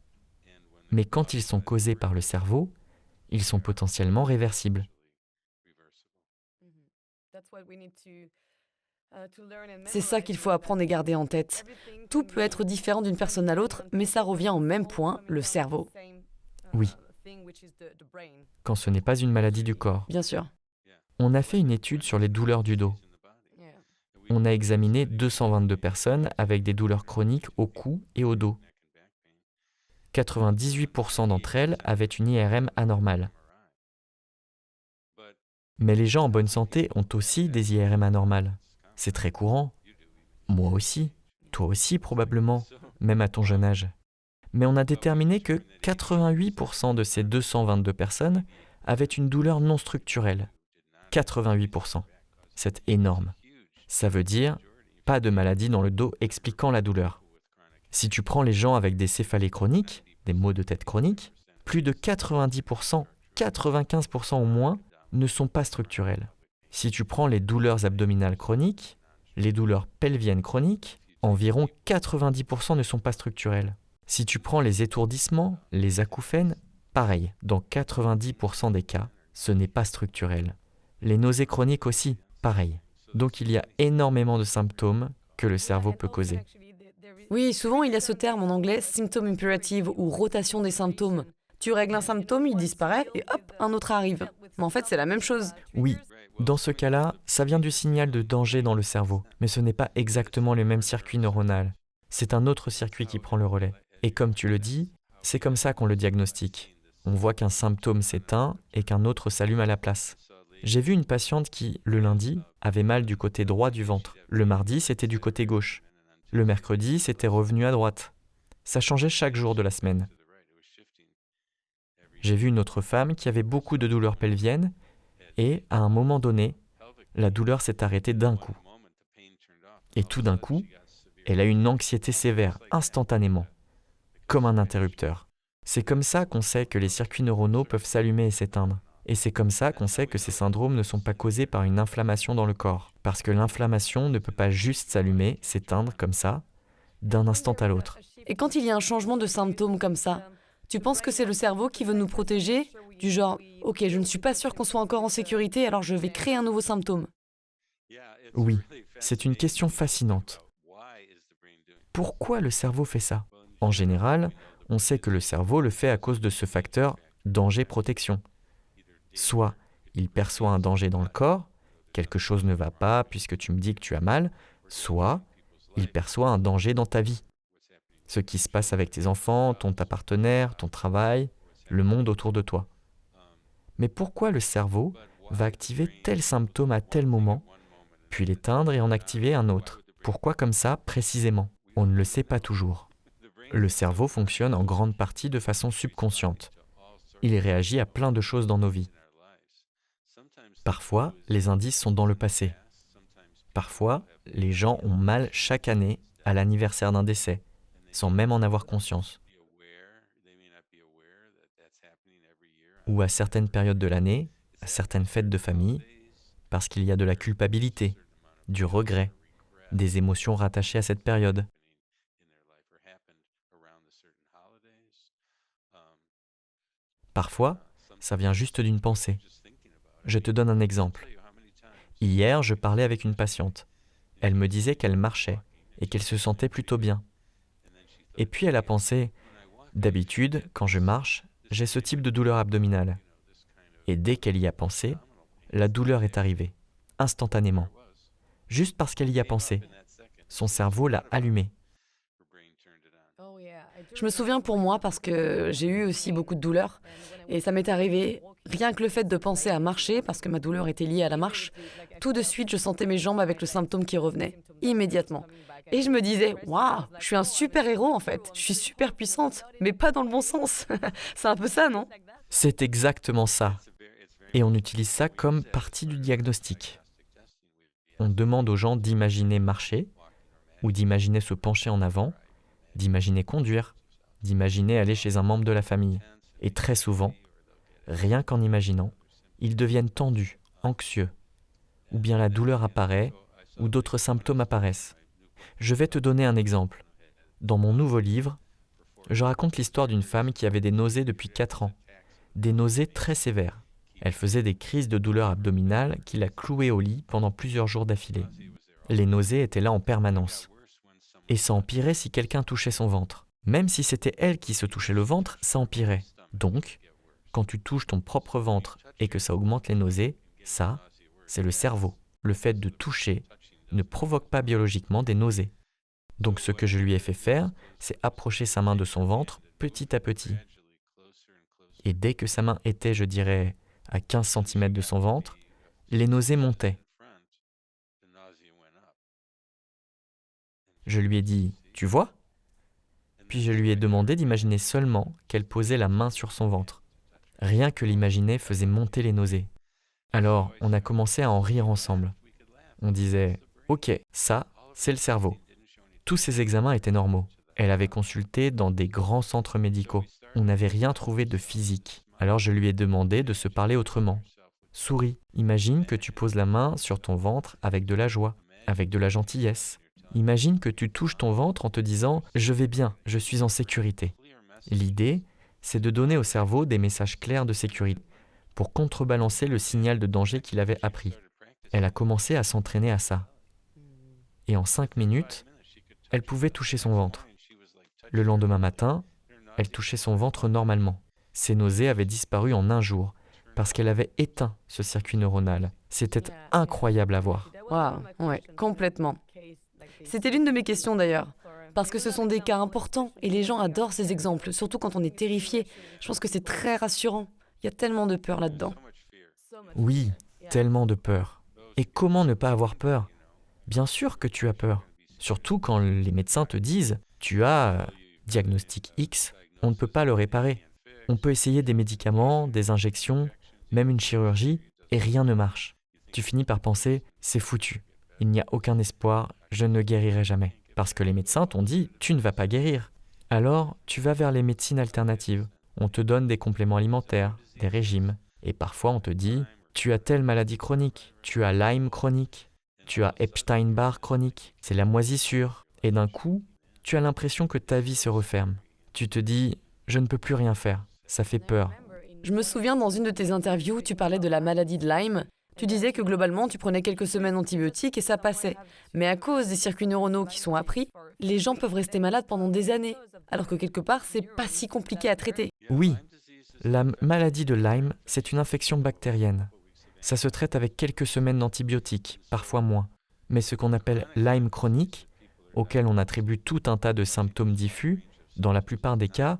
Mais quand ils sont causés par le cerveau, ils sont potentiellement réversibles. C'est ça qu'il faut apprendre et garder en tête. Tout peut être différent d'une personne à l'autre, mais ça revient au même point, le cerveau. Oui, quand ce n'est pas une maladie du corps. Bien sûr. On a fait une étude sur les douleurs du dos. On a examiné 222 personnes avec des douleurs chroniques au cou et au dos. 98% d'entre elles avaient une IRM anormale. Mais les gens en bonne santé ont aussi des IRM anormales. C'est très courant. Moi aussi. Toi aussi probablement, même à ton jeune âge. Mais on a déterminé que 88% de ces 222 personnes avaient une douleur non structurelle. 88%. C'est énorme. Ça veut dire pas de maladie dans le dos expliquant la douleur. Si tu prends les gens avec des céphalées chroniques, des maux de tête chroniques, plus de 90%, 95% au moins, ne sont pas structurels. Si tu prends les douleurs abdominales chroniques, les douleurs pelviennes chroniques, environ 90% ne sont pas structurels. Si tu prends les étourdissements, les acouphènes, pareil, dans 90% des cas, ce n'est pas structurel. Les nausées chroniques aussi, pareil. Donc il y a énormément de symptômes que le cerveau peut causer. Oui, souvent il y a ce terme en anglais, symptom imperative ou rotation des symptômes. Tu règles un symptôme, il disparaît et hop, un autre arrive. Mais en fait, c'est la même chose. Oui, dans ce cas-là, ça vient du signal de danger dans le cerveau, mais ce n'est pas exactement le même circuit neuronal. C'est un autre circuit qui prend le relais. Et comme tu le dis, c'est comme ça qu'on le diagnostique. On voit qu'un symptôme s'éteint et qu'un autre s'allume à la place. J'ai vu une patiente qui, le lundi, avait mal du côté droit du ventre. Le mardi, c'était du côté gauche. Le mercredi, c'était revenu à droite. Ça changeait chaque jour de la semaine. J'ai vu une autre femme qui avait beaucoup de douleurs pelviennes et, à un moment donné, la douleur s'est arrêtée d'un coup. Et tout d'un coup, elle a eu une anxiété sévère, instantanément, comme un interrupteur. C'est comme ça qu'on sait que les circuits neuronaux peuvent s'allumer et s'éteindre. Et c'est comme ça qu'on sait que ces syndromes ne sont pas causés par une inflammation dans le corps. Parce que l'inflammation ne peut pas juste s'allumer, s'éteindre comme ça, d'un instant à l'autre. Et quand il y a un changement de symptôme comme ça, tu penses que c'est le cerveau qui veut nous protéger? Du genre, ok, je ne suis pas sûr qu'on soit encore en sécurité, alors je vais créer un nouveau symptôme. Oui, c'est une question fascinante. Pourquoi le cerveau fait ça? En général, on sait que le cerveau le fait à cause de ce facteur danger-protection. Soit il perçoit un danger dans le corps, quelque chose ne va pas puisque tu me dis que tu as mal, soit il perçoit un danger dans ta vie. Ce qui se passe avec tes enfants, ta partenaire, ton travail, le monde autour de toi. Mais pourquoi le cerveau va activer tel symptôme à tel moment, puis l'éteindre et en activer un autre? Pourquoi comme ça, précisément? On ne le sait pas toujours. Le cerveau fonctionne en grande partie de façon subconsciente. Il réagit à plein de choses dans nos vies. Parfois, les indices sont dans le passé. Parfois, les gens ont mal chaque année à l'anniversaire d'un décès, sans même en avoir conscience. Ou à certaines périodes de l'année, à certaines fêtes de famille, parce qu'il y a de la culpabilité, du regret, des émotions rattachées à cette période. Parfois, ça vient juste d'une pensée. Je te donne un exemple. Hier, je parlais avec une patiente. Elle me disait qu'elle marchait et qu'elle se sentait plutôt bien. Et puis elle a pensé, d'habitude, quand je marche, j'ai ce type de douleur abdominale. Et dès qu'elle y a pensé, la douleur est arrivée, instantanément. Juste parce qu'elle y a pensé. Son cerveau l'a allumée. Je me souviens pour moi parce que j'ai eu aussi beaucoup de douleurs et ça m'est arrivé rien que le fait de penser à marcher parce que ma douleur était liée à la marche. Tout de suite, je sentais mes jambes avec le symptôme qui revenait, immédiatement. Et je me disais, waouh, je suis un super héros en fait, je suis super puissante, mais pas dans le bon sens. C'est un peu ça, non? C'est exactement ça. Et on utilise ça comme partie du diagnostic. On demande aux gens d'imaginer marcher, ou d'imaginer se pencher en avant, d'imaginer conduire, d'imaginer aller chez un membre de la famille. Et très souvent, rien qu'en imaginant, ils deviennent tendus, anxieux, ou bien la douleur apparaît, ou d'autres symptômes apparaissent. Je vais te donner un exemple. Dans mon nouveau livre, je raconte l'histoire d'une femme qui avait des nausées depuis 4 ans, des nausées très sévères. Elle faisait des crises de douleur abdominale qui la clouaient au lit pendant plusieurs jours d'affilée. Les nausées étaient là en permanence. Et ça empirait si quelqu'un touchait son ventre. Même si c'était elle qui se touchait le ventre, ça empirait. Donc, quand tu touches ton propre ventre et que ça augmente les nausées, ça, c'est le cerveau. Le fait de toucher ne provoque pas biologiquement des nausées. Donc ce que je lui ai fait faire, c'est approcher sa main de son ventre petit à petit. Et dès que sa main était, je dirais, à 15 cm de son ventre, les nausées montaient. Je lui ai dit « Tu vois ?» Puis je lui ai demandé d'imaginer seulement qu'elle posait la main sur son ventre. Rien que l'imaginer faisait monter les nausées. Alors, on a commencé à en rire ensemble. On disait « Ok, ça, c'est le cerveau. » Tous ces examens étaient normaux. Elle avait consulté dans des grands centres médicaux. On n'avait rien trouvé de physique. Alors je lui ai demandé de se parler autrement. Souris, imagine que tu poses la main sur ton ventre avec de la joie, avec de la gentillesse. Imagine que tu touches ton ventre en te disant « Je vais bien, je suis en sécurité ». L'idée, c'est de donner au cerveau des messages clairs de sécurité pour contrebalancer le signal de danger qu'il avait appris. Elle a commencé à s'entraîner à ça. Et en 5 minutes, elle pouvait toucher son ventre. Le lendemain matin, elle touchait son ventre normalement. Ses nausées avaient disparu en un jour parce qu'elle avait éteint ce circuit neuronal. C'était incroyable à voir. Waouh, ouais, complètement. C'était l'une de mes questions d'ailleurs, parce que ce sont des cas importants et les gens adorent ces exemples, surtout quand on est terrifié. Je pense que c'est très rassurant. Il y a tellement de peur là-dedans. Oui, tellement de peur. Et comment ne pas avoir peur? Bien sûr que tu as peur. Surtout quand les médecins te disent tu as diagnostic X, on ne peut pas le réparer. On peut essayer des médicaments, des injections, même une chirurgie, et rien ne marche. Tu finis par penser c'est foutu. Il n'y a aucun espoir, je ne guérirai jamais. Parce que les médecins t'ont dit tu ne vas pas guérir. Alors tu vas vers les médecines alternatives. On te donne des compléments alimentaires, des régimes. Et parfois on te dit tu as telle maladie chronique, tu as Lyme chronique, tu as Epstein-Barr chronique, c'est la moisissure. Et d'un coup, tu as l'impression que ta vie se referme. Tu te dis je ne peux plus rien faire. Ça fait peur. Je me souviens dans une de tes interviews, tu parlais de la maladie de Lyme. Tu disais que globalement, tu prenais quelques semaines d'antibiotiques et ça passait. Mais à cause des circuits neuronaux qui sont appris, les gens peuvent rester malades pendant des années. Alors que quelque part, c'est pas si compliqué à traiter. Oui, la maladie de Lyme, c'est une infection bactérienne. Ça se traite avec quelques semaines d'antibiotiques, parfois moins. Mais ce qu'on appelle Lyme chronique, auquel on attribue tout un tas de symptômes diffus, dans la plupart des cas,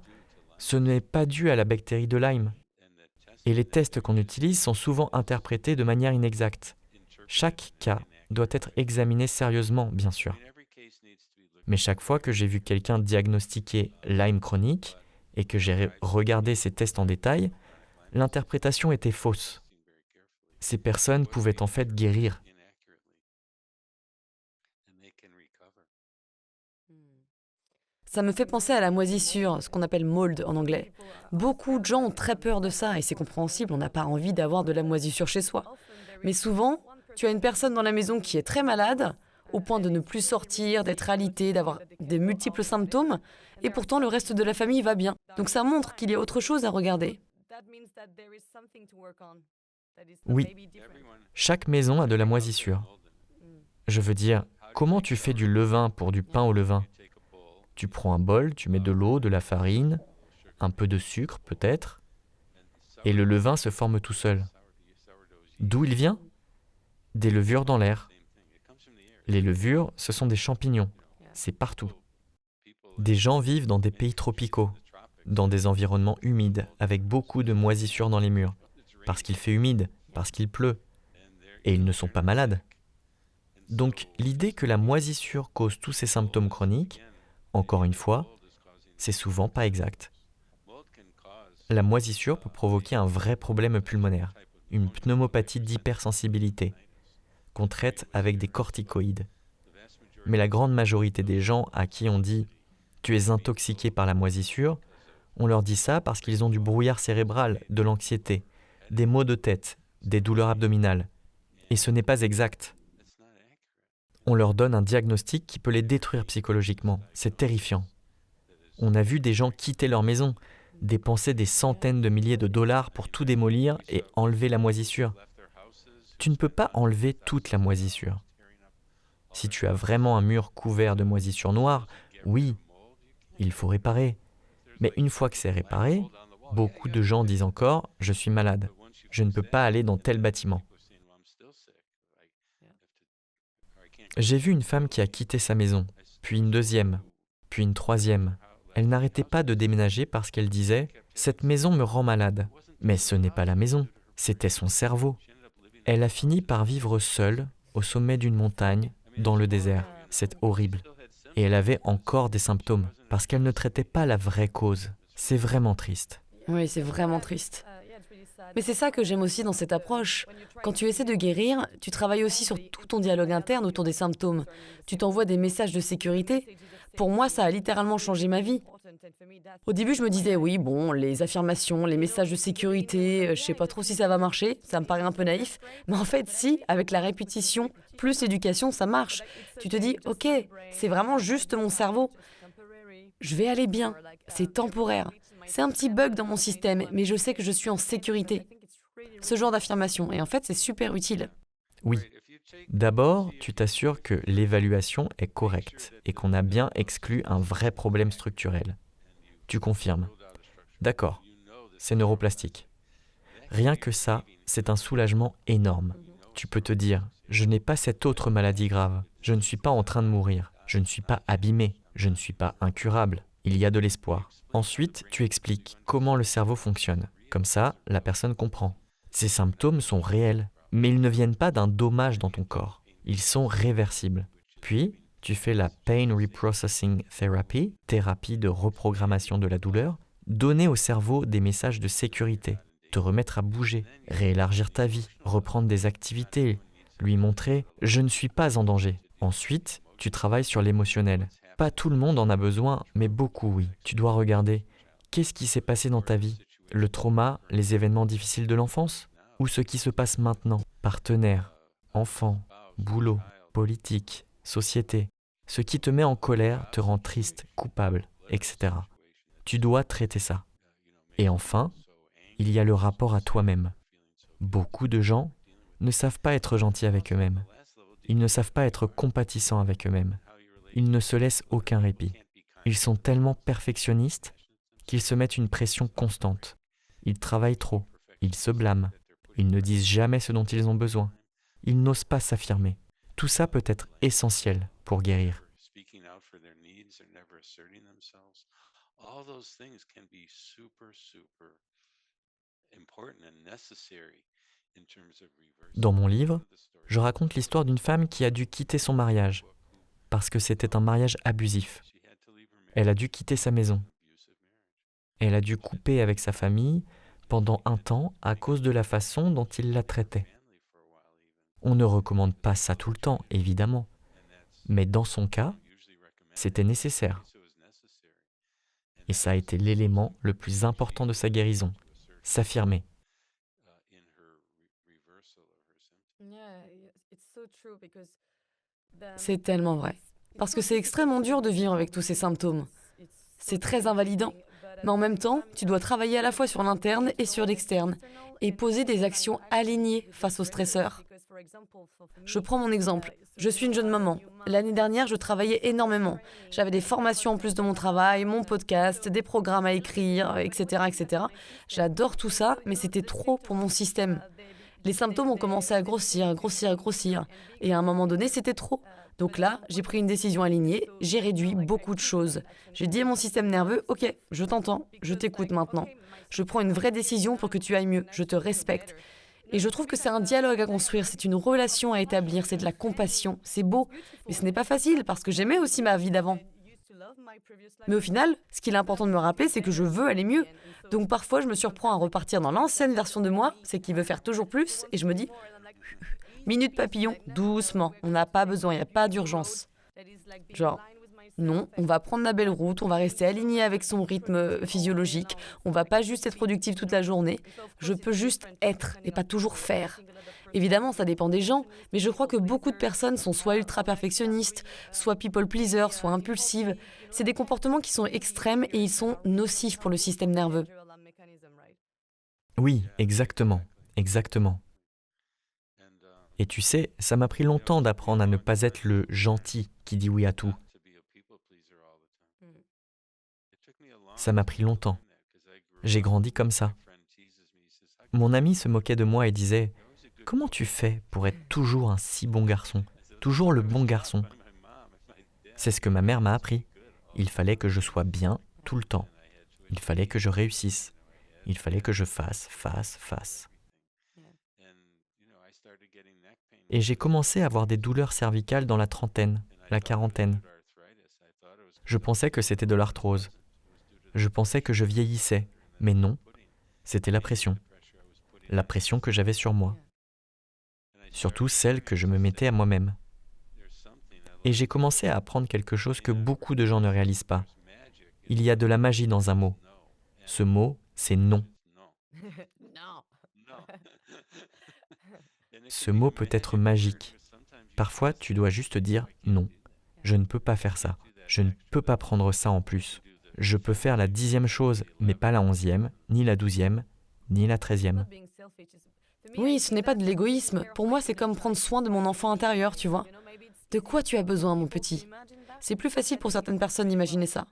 ce n'est pas dû à la bactérie de Lyme. Et les tests qu'on utilise sont souvent interprétés de manière inexacte. Chaque cas doit être examiné sérieusement, bien sûr. Mais chaque fois que j'ai vu quelqu'un diagnostiquer Lyme chronique et que j'ai regardé ses tests en détail, l'interprétation était fausse. Ces personnes pouvaient en fait guérir. Ça me fait penser à la moisissure, ce qu'on appelle mold en anglais. Beaucoup de gens ont très peur de ça et c'est compréhensible, on n'a pas envie d'avoir de la moisissure chez soi. Mais souvent, tu as une personne dans la maison qui est très malade, au point de ne plus sortir, d'être alitée, d'avoir des multiples symptômes, et pourtant le reste de la famille va bien. Donc ça montre qu'il y a autre chose à regarder. Oui, chaque maison a de la moisissure. Je veux dire, comment tu fais du levain pour du pain au levain? Tu prends un bol, tu mets de l'eau, de la farine, un peu de sucre peut-être, et le levain se forme tout seul. D'où il vient? Des levures dans l'air. Les levures, ce sont des champignons. C'est partout. Des gens vivent dans des pays tropicaux, dans des environnements humides, avec beaucoup de moisissures dans les murs, parce qu'il fait humide, parce qu'il pleut, et ils ne sont pas malades. Donc l'idée que la moisissure cause tous ces symptômes chroniques, encore une fois, c'est souvent pas exact. La moisissure peut provoquer un vrai problème pulmonaire, une pneumopathie d'hypersensibilité, qu'on traite avec des corticoïdes. Mais la grande majorité des gens à qui on dit « tu es intoxiqué par la moisissure », on leur dit ça parce qu'ils ont du brouillard cérébral, de l'anxiété, des maux de tête, des douleurs abdominales. Et ce n'est pas exact. On leur donne un diagnostic qui peut les détruire psychologiquement. C'est terrifiant. On a vu des gens quitter leur maison, dépenser des centaines de milliers de dollars pour tout démolir et enlever la moisissure. Tu ne peux pas enlever toute la moisissure. Si tu as vraiment un mur couvert de moisissure noire, oui, il faut réparer. Mais une fois que c'est réparé, beaucoup de gens disent encore « je suis malade, je ne peux pas aller dans tel bâtiment ». J'ai vu une femme qui a quitté sa maison, puis une deuxième, puis une troisième. Elle n'arrêtait pas de déménager parce qu'elle disait « cette maison me rend malade ». Mais ce n'est pas la maison, c'était son cerveau. Elle a fini par vivre seule, au sommet d'une montagne, dans le désert. C'est horrible. Et elle avait encore des symptômes, parce qu'elle ne traitait pas la vraie cause. C'est vraiment triste. Oui, c'est vraiment triste. Mais c'est ça que j'aime aussi dans cette approche. Quand tu essaies de guérir, tu travailles aussi sur tout ton dialogue interne autour des symptômes. Tu t'envoies des messages de sécurité. Pour moi, ça a littéralement changé ma vie. Au début, je me disais, oui, bon, les affirmations, les messages de sécurité, je sais pas trop si ça va marcher, ça me paraît un peu naïf. Mais en fait, si, avec la répétition, plus l'éducation, ça marche. Tu te dis, ok, c'est vraiment juste mon cerveau. Je vais aller bien, c'est temporaire. C'est un petit bug dans mon système, mais je sais que je suis en sécurité. Ce genre d'affirmation, et en fait, c'est super utile. Oui. D'abord, tu t'assures que l'évaluation est correcte et qu'on a bien exclu un vrai problème structurel. Tu confirmes. D'accord. c'est neuroplastique. Rien que ça, c'est un soulagement énorme. Tu peux te dire, je n'ai pas cette autre maladie grave, je ne suis pas en train de mourir, je ne suis pas abîmé, je ne suis pas incurable, il y a de l'espoir. Ensuite, tu expliques comment le cerveau fonctionne. Comme ça, la personne comprend. Ces symptômes sont réels, mais ils ne viennent pas d'un dommage dans ton corps. Ils sont réversibles. Puis, tu fais la Pain Reprocessing Therapy, thérapie de reprogrammation de la douleur, donner au cerveau des messages de sécurité, te remettre à bouger, réélargir ta vie, reprendre des activités, lui montrer « je ne suis pas en danger ». Ensuite, tu travailles sur l'émotionnel. Pas tout le monde en a besoin, mais beaucoup oui. Tu dois regarder qu'est-ce qui s'est passé dans ta vie, le trauma, les événements difficiles de l'enfance, ou ce qui se passe maintenant, partenaire, enfant, boulot, politique, société. Ce qui te met en colère te rend triste, coupable, etc. Tu dois traiter ça. Et enfin, il y a le rapport à toi-même. Beaucoup de gens ne savent pas être gentils avec eux-mêmes. Ils ne savent pas être compatissants avec eux-mêmes. Ils ne se laissent aucun répit. Ils sont tellement perfectionnistes qu'ils se mettent une pression constante. Ils travaillent trop. Ils se blâment. Ils ne disent jamais ce dont ils ont besoin. Ils n'osent pas s'affirmer. Tout ça peut être essentiel pour guérir. Dans mon livre, je raconte l'histoire d'une femme qui a dû quitter son mariage parce que c'était un mariage abusif. Elle a dû quitter sa maison. Elle a dû couper avec sa famille pendant un temps à cause de la façon dont il la traitait. On ne recommande pas ça tout le temps, évidemment, mais dans son cas, c'était nécessaire. Et ça a été l'élément le plus important de sa guérison, s'affirmer. C'est tellement vrai. Parce que c'est extrêmement dur de vivre avec tous ces symptômes. C'est très invalidant. Mais en même temps, tu dois travailler à la fois sur l'interne et sur l'externe et poser des actions alignées face aux stresseurs. Je prends mon exemple. Je suis une jeune maman. L'année dernière, je travaillais énormément. J'avais des formations en plus de mon travail, mon podcast, des programmes à écrire, etc., etc. J'adore tout ça, mais c'était trop pour mon système. Les symptômes ont commencé à grossir, grossir, grossir. Et à un moment donné, c'était trop. Donc là, j'ai pris une décision alignée, j'ai réduit beaucoup de choses. J'ai dit à mon système nerveux, ok, je t'entends, je t'écoute maintenant. Je prends une vraie décision pour que tu ailles mieux, je te respecte. Et je trouve que c'est un dialogue à construire, c'est une relation à établir, c'est de la compassion. C'est beau, mais ce n'est pas facile parce que j'aimais aussi ma vie d'avant. Mais au final, ce qu'il est important de me rappeler, c'est que je veux aller mieux. Donc parfois, je me surprends à repartir dans l'ancienne version de moi, c'est qui veut faire toujours plus, et je me dis, minute papillon, doucement, on n'a pas besoin, il n'y a pas d'urgence. Genre, non, on va prendre la belle route, on va rester aligné avec son rythme physiologique, on va pas juste être productif toute la journée, je peux juste être et pas toujours faire. Évidemment, ça dépend des gens, mais je crois que beaucoup de personnes sont soit ultra perfectionnistes, soit people pleaser, soit impulsives. C'est des comportements qui sont extrêmes et ils sont nocifs pour le système nerveux. Oui, exactement, exactement. Et tu sais, ça m'a pris longtemps d'apprendre à ne pas être le gentil qui dit oui à tout. Ça m'a pris longtemps. J'ai grandi comme ça. Mon ami se moquait de moi et disait « Comment tu fais pour être toujours un si bon garçon, toujours le bon garçon ?» C'est ce que ma mère m'a appris. Il fallait que je sois bien tout le temps. Il fallait que je réussisse. Il fallait que je fasse. Et j'ai commencé à avoir des douleurs cervicales dans la trentaine, la quarantaine. Je pensais que c'était de l'arthrose. Je pensais que je vieillissais, mais non, c'était la pression que j'avais sur moi, surtout celle que je me mettais à moi-même. Et j'ai commencé à apprendre quelque chose que beaucoup de gens ne réalisent pas. Il y a de la magie dans un mot. Ce mot, c'est non. Ce mot peut être magique. Parfois, tu dois juste dire non. Je ne peux pas faire ça. Je ne peux pas prendre ça en plus. Je peux faire la 10e chose, mais pas la 11e, ni la 12e, ni la 13e. Oui, ce n'est pas de l'égoïsme. Pour moi, c'est comme prendre soin de mon enfant intérieur, tu vois. De quoi tu as besoin, mon petit ? C'est plus facile pour certaines personnes d'imaginer ça.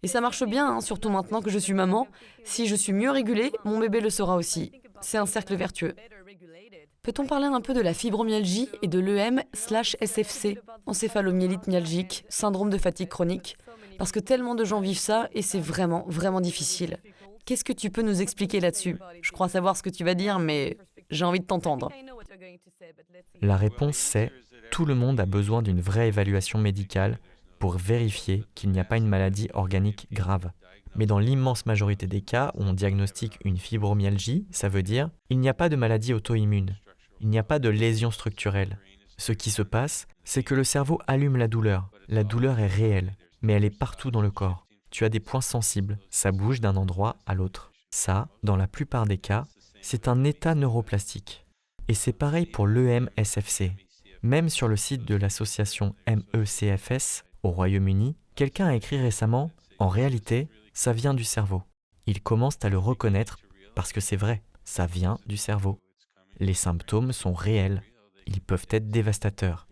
Et ça marche bien, hein, surtout maintenant que je suis maman. Si je suis mieux régulée, mon bébé le sera aussi. C'est un cercle vertueux. Peut-on parler un peu de la fibromyalgie et de l'EM/SFC, encéphalomyélite myalgique, syndrome de fatigue chronique? Parce que tellement de gens vivent ça et c'est vraiment, vraiment difficile. Qu'est-ce que tu peux nous expliquer là-dessus? Je crois savoir ce que tu vas dire, mais j'ai envie de t'entendre. La réponse c'est tout le monde a besoin d'une vraie évaluation médicale pour vérifier qu'il n'y a pas une maladie organique grave. Mais dans l'immense majorité des cas où on diagnostique une fibromyalgie, ça veut dire il n'y a pas de maladie auto-immune, il n'y a pas de lésion structurelle. Ce qui se passe, c'est que le cerveau allume la douleur. La douleur est réelle, mais elle est partout dans le corps. Tu as des points sensibles, ça bouge d'un endroit à l'autre. Ça, dans la plupart des cas, c'est un état neuroplastique. Et c'est pareil pour l'EM/SFC. Même sur le site de l'association MECFS au Royaume-Uni, quelqu'un a écrit récemment « En réalité, ça vient du cerveau ». Ils commencent à le reconnaître parce que c'est vrai, ça vient du cerveau. Les symptômes sont réels, ils peuvent être dévastateurs.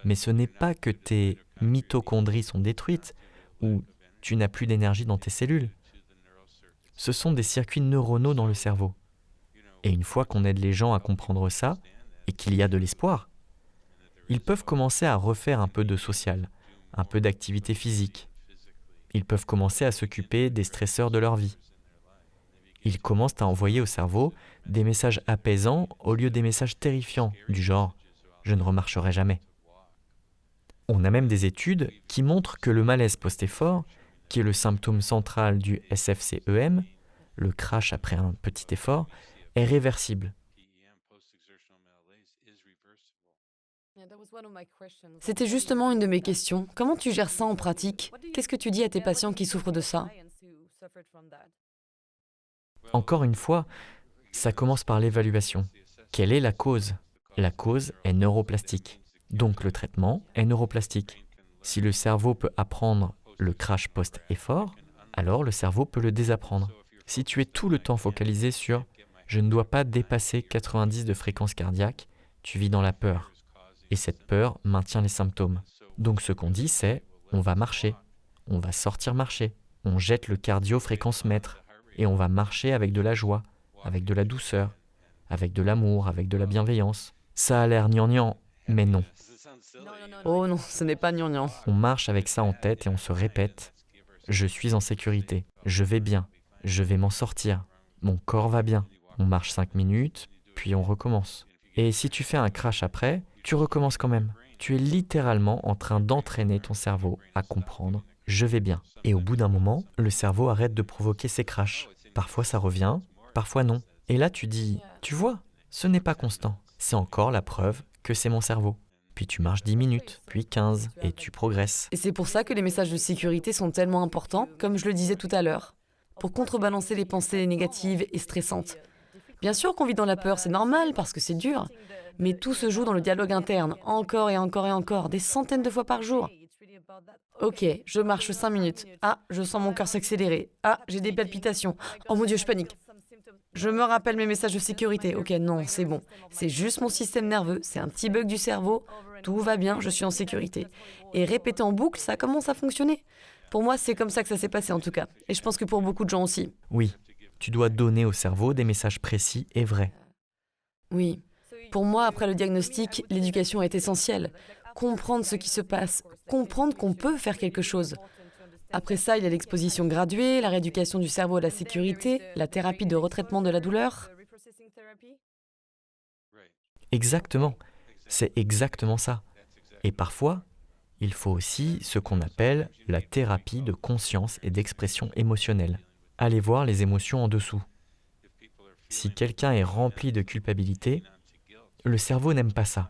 Mais ce n'est pas que tes mitochondries sont détruites ou tu n'as plus d'énergie dans tes cellules. Ce sont des circuits neuronaux dans le cerveau. Et une fois qu'on aide les gens à comprendre ça, et qu'il y a de l'espoir, ils peuvent commencer à refaire un peu de social, un peu d'activité physique. Ils peuvent commencer à s'occuper des stresseurs de leur vie. Ils commencent à envoyer au cerveau des messages apaisants au lieu des messages terrifiants, du genre « je ne remarcherai jamais ». On a même des études qui montrent que le malaise post-effort, qui est le symptôme central du SFC-EM, le crash après un petit effort, est réversible. C'était justement une de mes questions. Comment tu gères ça en pratique? Qu'est-ce que tu dis à tes patients qui souffrent de ça? Encore une fois, ça commence par l'évaluation. Quelle est la cause? La cause est neuroplastique. Donc le traitement est neuroplastique. Si le cerveau peut apprendre le crash post-effort, alors le cerveau peut le désapprendre. Si tu es tout le temps focalisé sur « je ne dois pas dépasser 90 de fréquence cardiaque », tu vis dans la peur. Et cette peur maintient les symptômes. Donc ce qu'on dit c'est « on va marcher, on va sortir marcher, on jette le cardio fréquence mètre et on va marcher avec de la joie, avec de la douceur, avec de l'amour, avec de la bienveillance. » Ça a l'air gnangnan, mais non. Oh non, ce n'est pas gnangnan. On marche avec ça en tête et on se répète « je suis en sécurité, je vais bien, je vais m'en sortir, mon corps va bien ». On marche 5 minutes, puis on recommence. Et si tu fais un crash après, tu recommences quand même. Tu es littéralement en train d'entraîner ton cerveau à comprendre « je vais bien ». Et au bout d'un moment, le cerveau arrête de provoquer ces crashs. Parfois ça revient, parfois non. Et là tu dis « tu vois, ce n'est pas constant. C'est encore la preuve que c'est mon cerveau ». Puis tu marches 10 minutes, puis 15, et tu progresses. Et c'est pour ça que les messages de sécurité sont tellement importants, comme je le disais tout à l'heure, pour contrebalancer les pensées négatives et stressantes. Bien sûr qu'on vit dans la peur, c'est normal parce que c'est dur, mais tout se joue dans le dialogue interne, encore et encore et encore, des centaines de fois par jour. Ok, je marche 5 minutes. Ah, je sens mon cœur s'accélérer. Ah, j'ai des palpitations. Oh mon Dieu, je panique. Je me rappelle mes messages de sécurité. Ok, non, c'est bon. C'est juste mon système nerveux, c'est un petit bug du cerveau. Tout va bien, je suis en sécurité. Et répéter en boucle, ça commence à fonctionner. Pour moi, c'est comme ça que ça s'est passé en tout cas. Et je pense que pour beaucoup de gens aussi. Oui, tu dois donner au cerveau des messages précis et vrais. Oui. Pour moi, après le diagnostic, l'éducation est essentielle. Comprendre ce qui se passe, comprendre qu'on peut faire quelque chose. Après ça, il y a l'exposition graduée, la rééducation du cerveau à la sécurité, la thérapie de retraitement de la douleur. Exactement, c'est exactement ça. Et parfois, il faut aussi ce qu'on appelle la thérapie de conscience et d'expression émotionnelle. Allez voir les émotions en dessous. Si quelqu'un est rempli de culpabilité, le cerveau n'aime pas ça.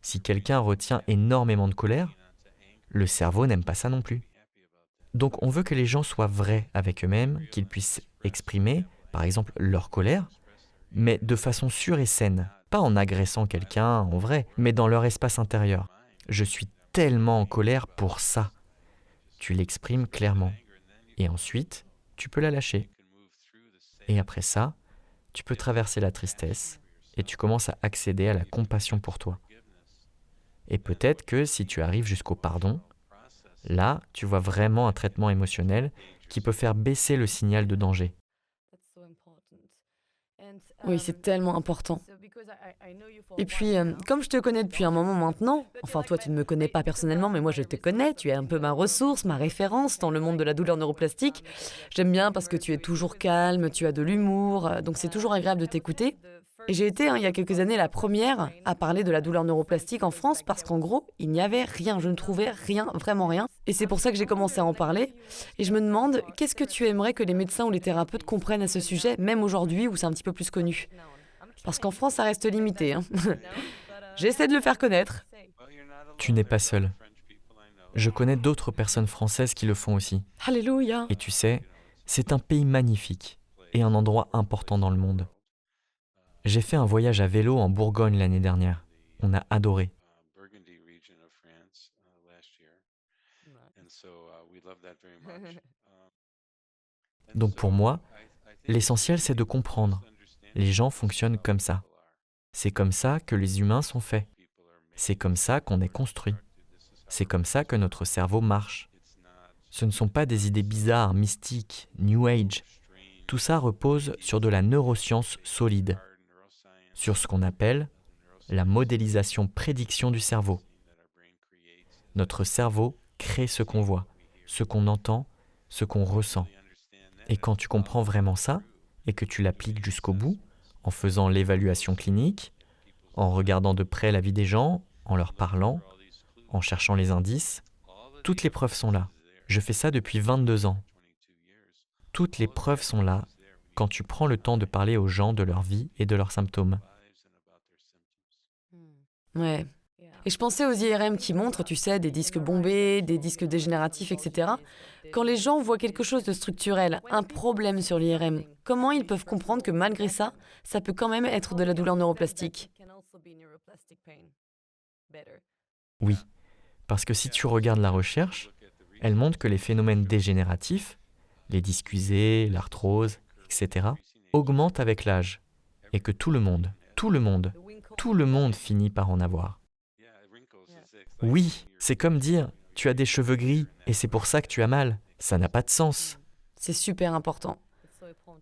Si quelqu'un retient énormément de colère, le cerveau n'aime pas ça non plus. Donc on veut que les gens soient vrais avec eux-mêmes, qu'ils puissent exprimer, par exemple, leur colère, mais de façon sûre et saine. Pas en agressant quelqu'un en vrai, mais dans leur espace intérieur. Je suis tellement en colère pour ça. Tu l'exprimes clairement. Et ensuite, tu peux la lâcher. Et après ça, tu peux traverser la tristesse et tu commences à accéder à la compassion pour toi. Et peut-être que si tu arrives jusqu'au pardon, Là, tu vois vraiment un traitement émotionnel qui peut faire baisser le signal de danger. Oui, c'est tellement important. Et puis, comme je te connais depuis un moment maintenant, enfin toi tu ne me connais pas personnellement, mais moi je te connais, tu es un peu ma ressource, ma référence dans le monde de la douleur neuroplastique. J'aime bien parce que tu es toujours calme, tu as de l'humour, donc c'est toujours agréable de t'écouter. Et j'ai été, il y a quelques années, la première à parler de la douleur neuroplastique en France parce qu'en gros, il n'y avait rien, je ne trouvais rien, vraiment rien. Et c'est pour ça que j'ai commencé à en parler. Et je me demande, qu'est-ce que tu aimerais que les médecins ou les thérapeutes comprennent à ce sujet, même aujourd'hui où c'est un petit peu plus connu? Parce qu'en France, ça reste limité, hein. J'essaie de le faire connaître. Tu n'es pas seul. Je connais d'autres personnes françaises qui le font aussi. Alléluia. Et tu sais, c'est un pays magnifique et un endroit important dans le monde. J'ai fait un voyage à vélo en Bourgogne l'année dernière. On a adoré. Donc pour moi, l'essentiel c'est de comprendre. Les gens fonctionnent comme ça. C'est comme ça que les humains sont faits. C'est comme ça qu'on est construit. C'est comme ça que notre cerveau marche. Ce ne sont pas des idées bizarres, mystiques, New Age. Tout ça repose sur de la neuroscience solide, sur ce qu'on appelle la modélisation prédiction du cerveau. Notre cerveau crée ce qu'on voit, ce qu'on entend, ce qu'on ressent. Et quand tu comprends vraiment ça, et que tu l'appliques jusqu'au bout, en faisant l'évaluation clinique, en regardant de près la vie des gens, en leur parlant, en cherchant les indices, toutes les preuves sont là. Je fais ça depuis 22 ans. Toutes les preuves sont là quand tu prends le temps de parler aux gens de leur vie et de leurs symptômes. Ouais. Et je pensais aux IRM qui montrent, tu sais, des disques bombés, des disques dégénératifs, etc. Quand les gens voient quelque chose de structurel, un problème sur l'IRM, comment ils peuvent comprendre que malgré ça, ça peut quand même être de la douleur neuroplastique? Oui, parce que si tu regardes la recherche, elle montre que les phénomènes dégénératifs, les disques usés, l'arthrose, etc., augmentent avec l'âge et que tout le monde, tout le monde finit par en avoir. Oui, c'est comme dire « tu as des cheveux gris et c'est pour ça que tu as mal ». Ça n'a pas de sens. C'est super important.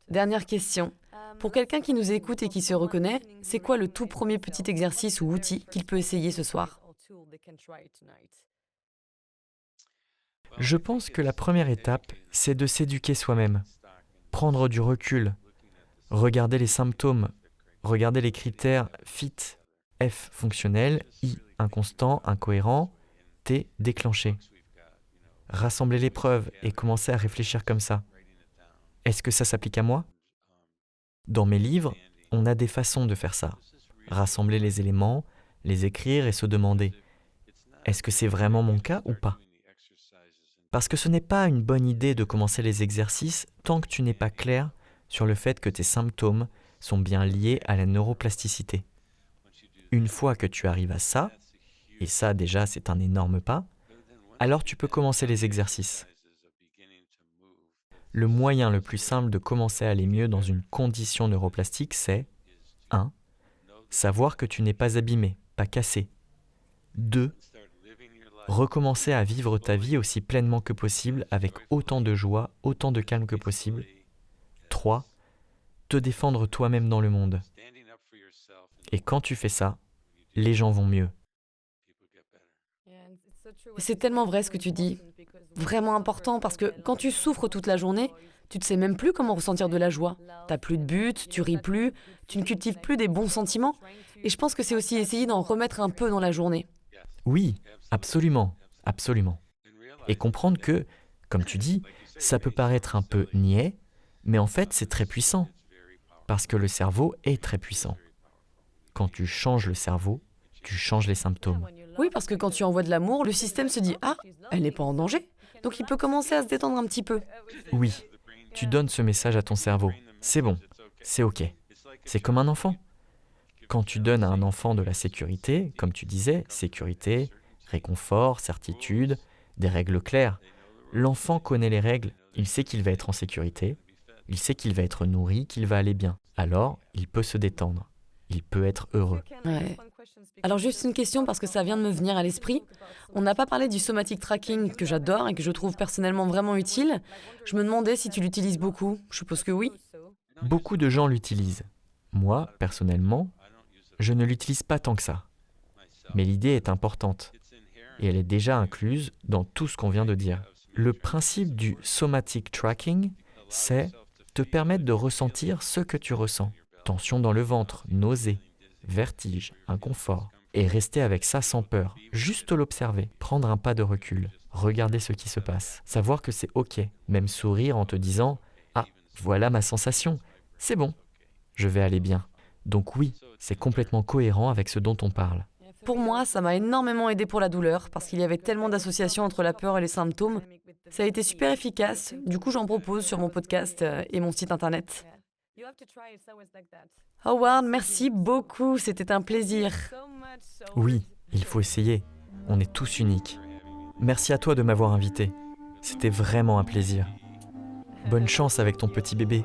Dernière question. Pour quelqu'un qui nous écoute et qui se reconnaît, c'est quoi le tout premier petit exercice ou outil qu'il peut essayer ce soir? Je pense que la première étape, c'est de s'éduquer soi-même, prendre du recul, regarder les symptômes, regarder les critères FIT, F fonctionnel, I inconstant, incohérent, T déclenché. Rassembler les preuves et commencer à réfléchir comme ça. Est-ce que ça s'applique à moi? Dans mes livres, on a des façons de faire ça. Rassembler les éléments, les écrire et se demander est-ce que c'est vraiment mon cas ou pas? Parce que ce n'est pas une bonne idée de commencer les exercices tant que tu n'es pas clair sur le fait que tes symptômes sont bien liés à la neuroplasticité. Une fois que tu arrives à ça, et ça déjà c'est un énorme pas, alors tu peux commencer les exercices. Le moyen le plus simple de commencer à aller mieux dans une condition neuroplastique, c'est 1. Savoir que tu n'es pas abîmé, pas cassé. 2. Recommencer à vivre ta vie aussi pleinement que possible, avec autant de joie, autant de calme que possible. 3. Te défendre toi-même dans le monde. Et quand tu fais ça, les gens vont mieux. C'est tellement vrai ce que tu dis. Vraiment important parce que quand tu souffres toute la journée, tu ne sais même plus comment ressentir de la joie. T'as plus de but, tu ris plus, tu ne cultives plus des bons sentiments. Et je pense que c'est aussi essayer d'en remettre un peu dans la journée. Oui, absolument, absolument. Et comprendre que, comme tu dis, ça peut paraître un peu niais, mais en fait c'est très puissant. Parce que le cerveau est très puissant. Quand tu changes le cerveau, tu changes les symptômes. Oui, parce que quand tu envoies de l'amour, le système se dit ah, elle n'est pas en danger. Donc il peut commencer à se détendre un petit peu. Oui, tu donnes ce message à ton cerveau. C'est bon, c'est ok. C'est comme un enfant. Quand tu donnes à un enfant de la sécurité, comme tu disais, sécurité, réconfort, certitude, des règles claires, l'enfant connaît les règles, il sait qu'il va être en sécurité, il sait qu'il va être nourri, qu'il va aller bien. Alors, il peut se détendre, il peut être heureux. Ouais. Alors juste une question parce que ça vient de me venir à l'esprit. On n'a pas parlé du somatic tracking que j'adore et que je trouve personnellement vraiment utile. Je me demandais si tu l'utilises beaucoup. Je suppose que oui. Beaucoup de gens l'utilisent. Moi, personnellement, je ne l'utilise pas tant que ça. Mais l'idée est importante et elle est déjà incluse dans tout ce qu'on vient de dire. Le principe du somatic tracking, c'est te permettre de ressentir ce que tu ressens. Tension dans le ventre, nausée, vertige, inconfort. Et rester avec ça sans peur. Juste l'observer, prendre un pas de recul, regarder ce qui se passe. Savoir que c'est OK. Même sourire en te disant « Ah, voilà ma sensation. C'est bon, je vais aller bien. » Donc oui, c'est complètement cohérent avec ce dont on parle. Pour moi, ça m'a énormément aidé pour la douleur parce qu'il y avait tellement d'associations entre la peur et les symptômes. Ça a été super efficace. Du coup, j'en propose sur mon podcast et mon site internet. Howard, merci beaucoup. C'était un plaisir. Oui, il faut essayer. On est tous uniques. Merci à toi de m'avoir invité. C'était vraiment un plaisir. Bonne chance avec ton petit bébé.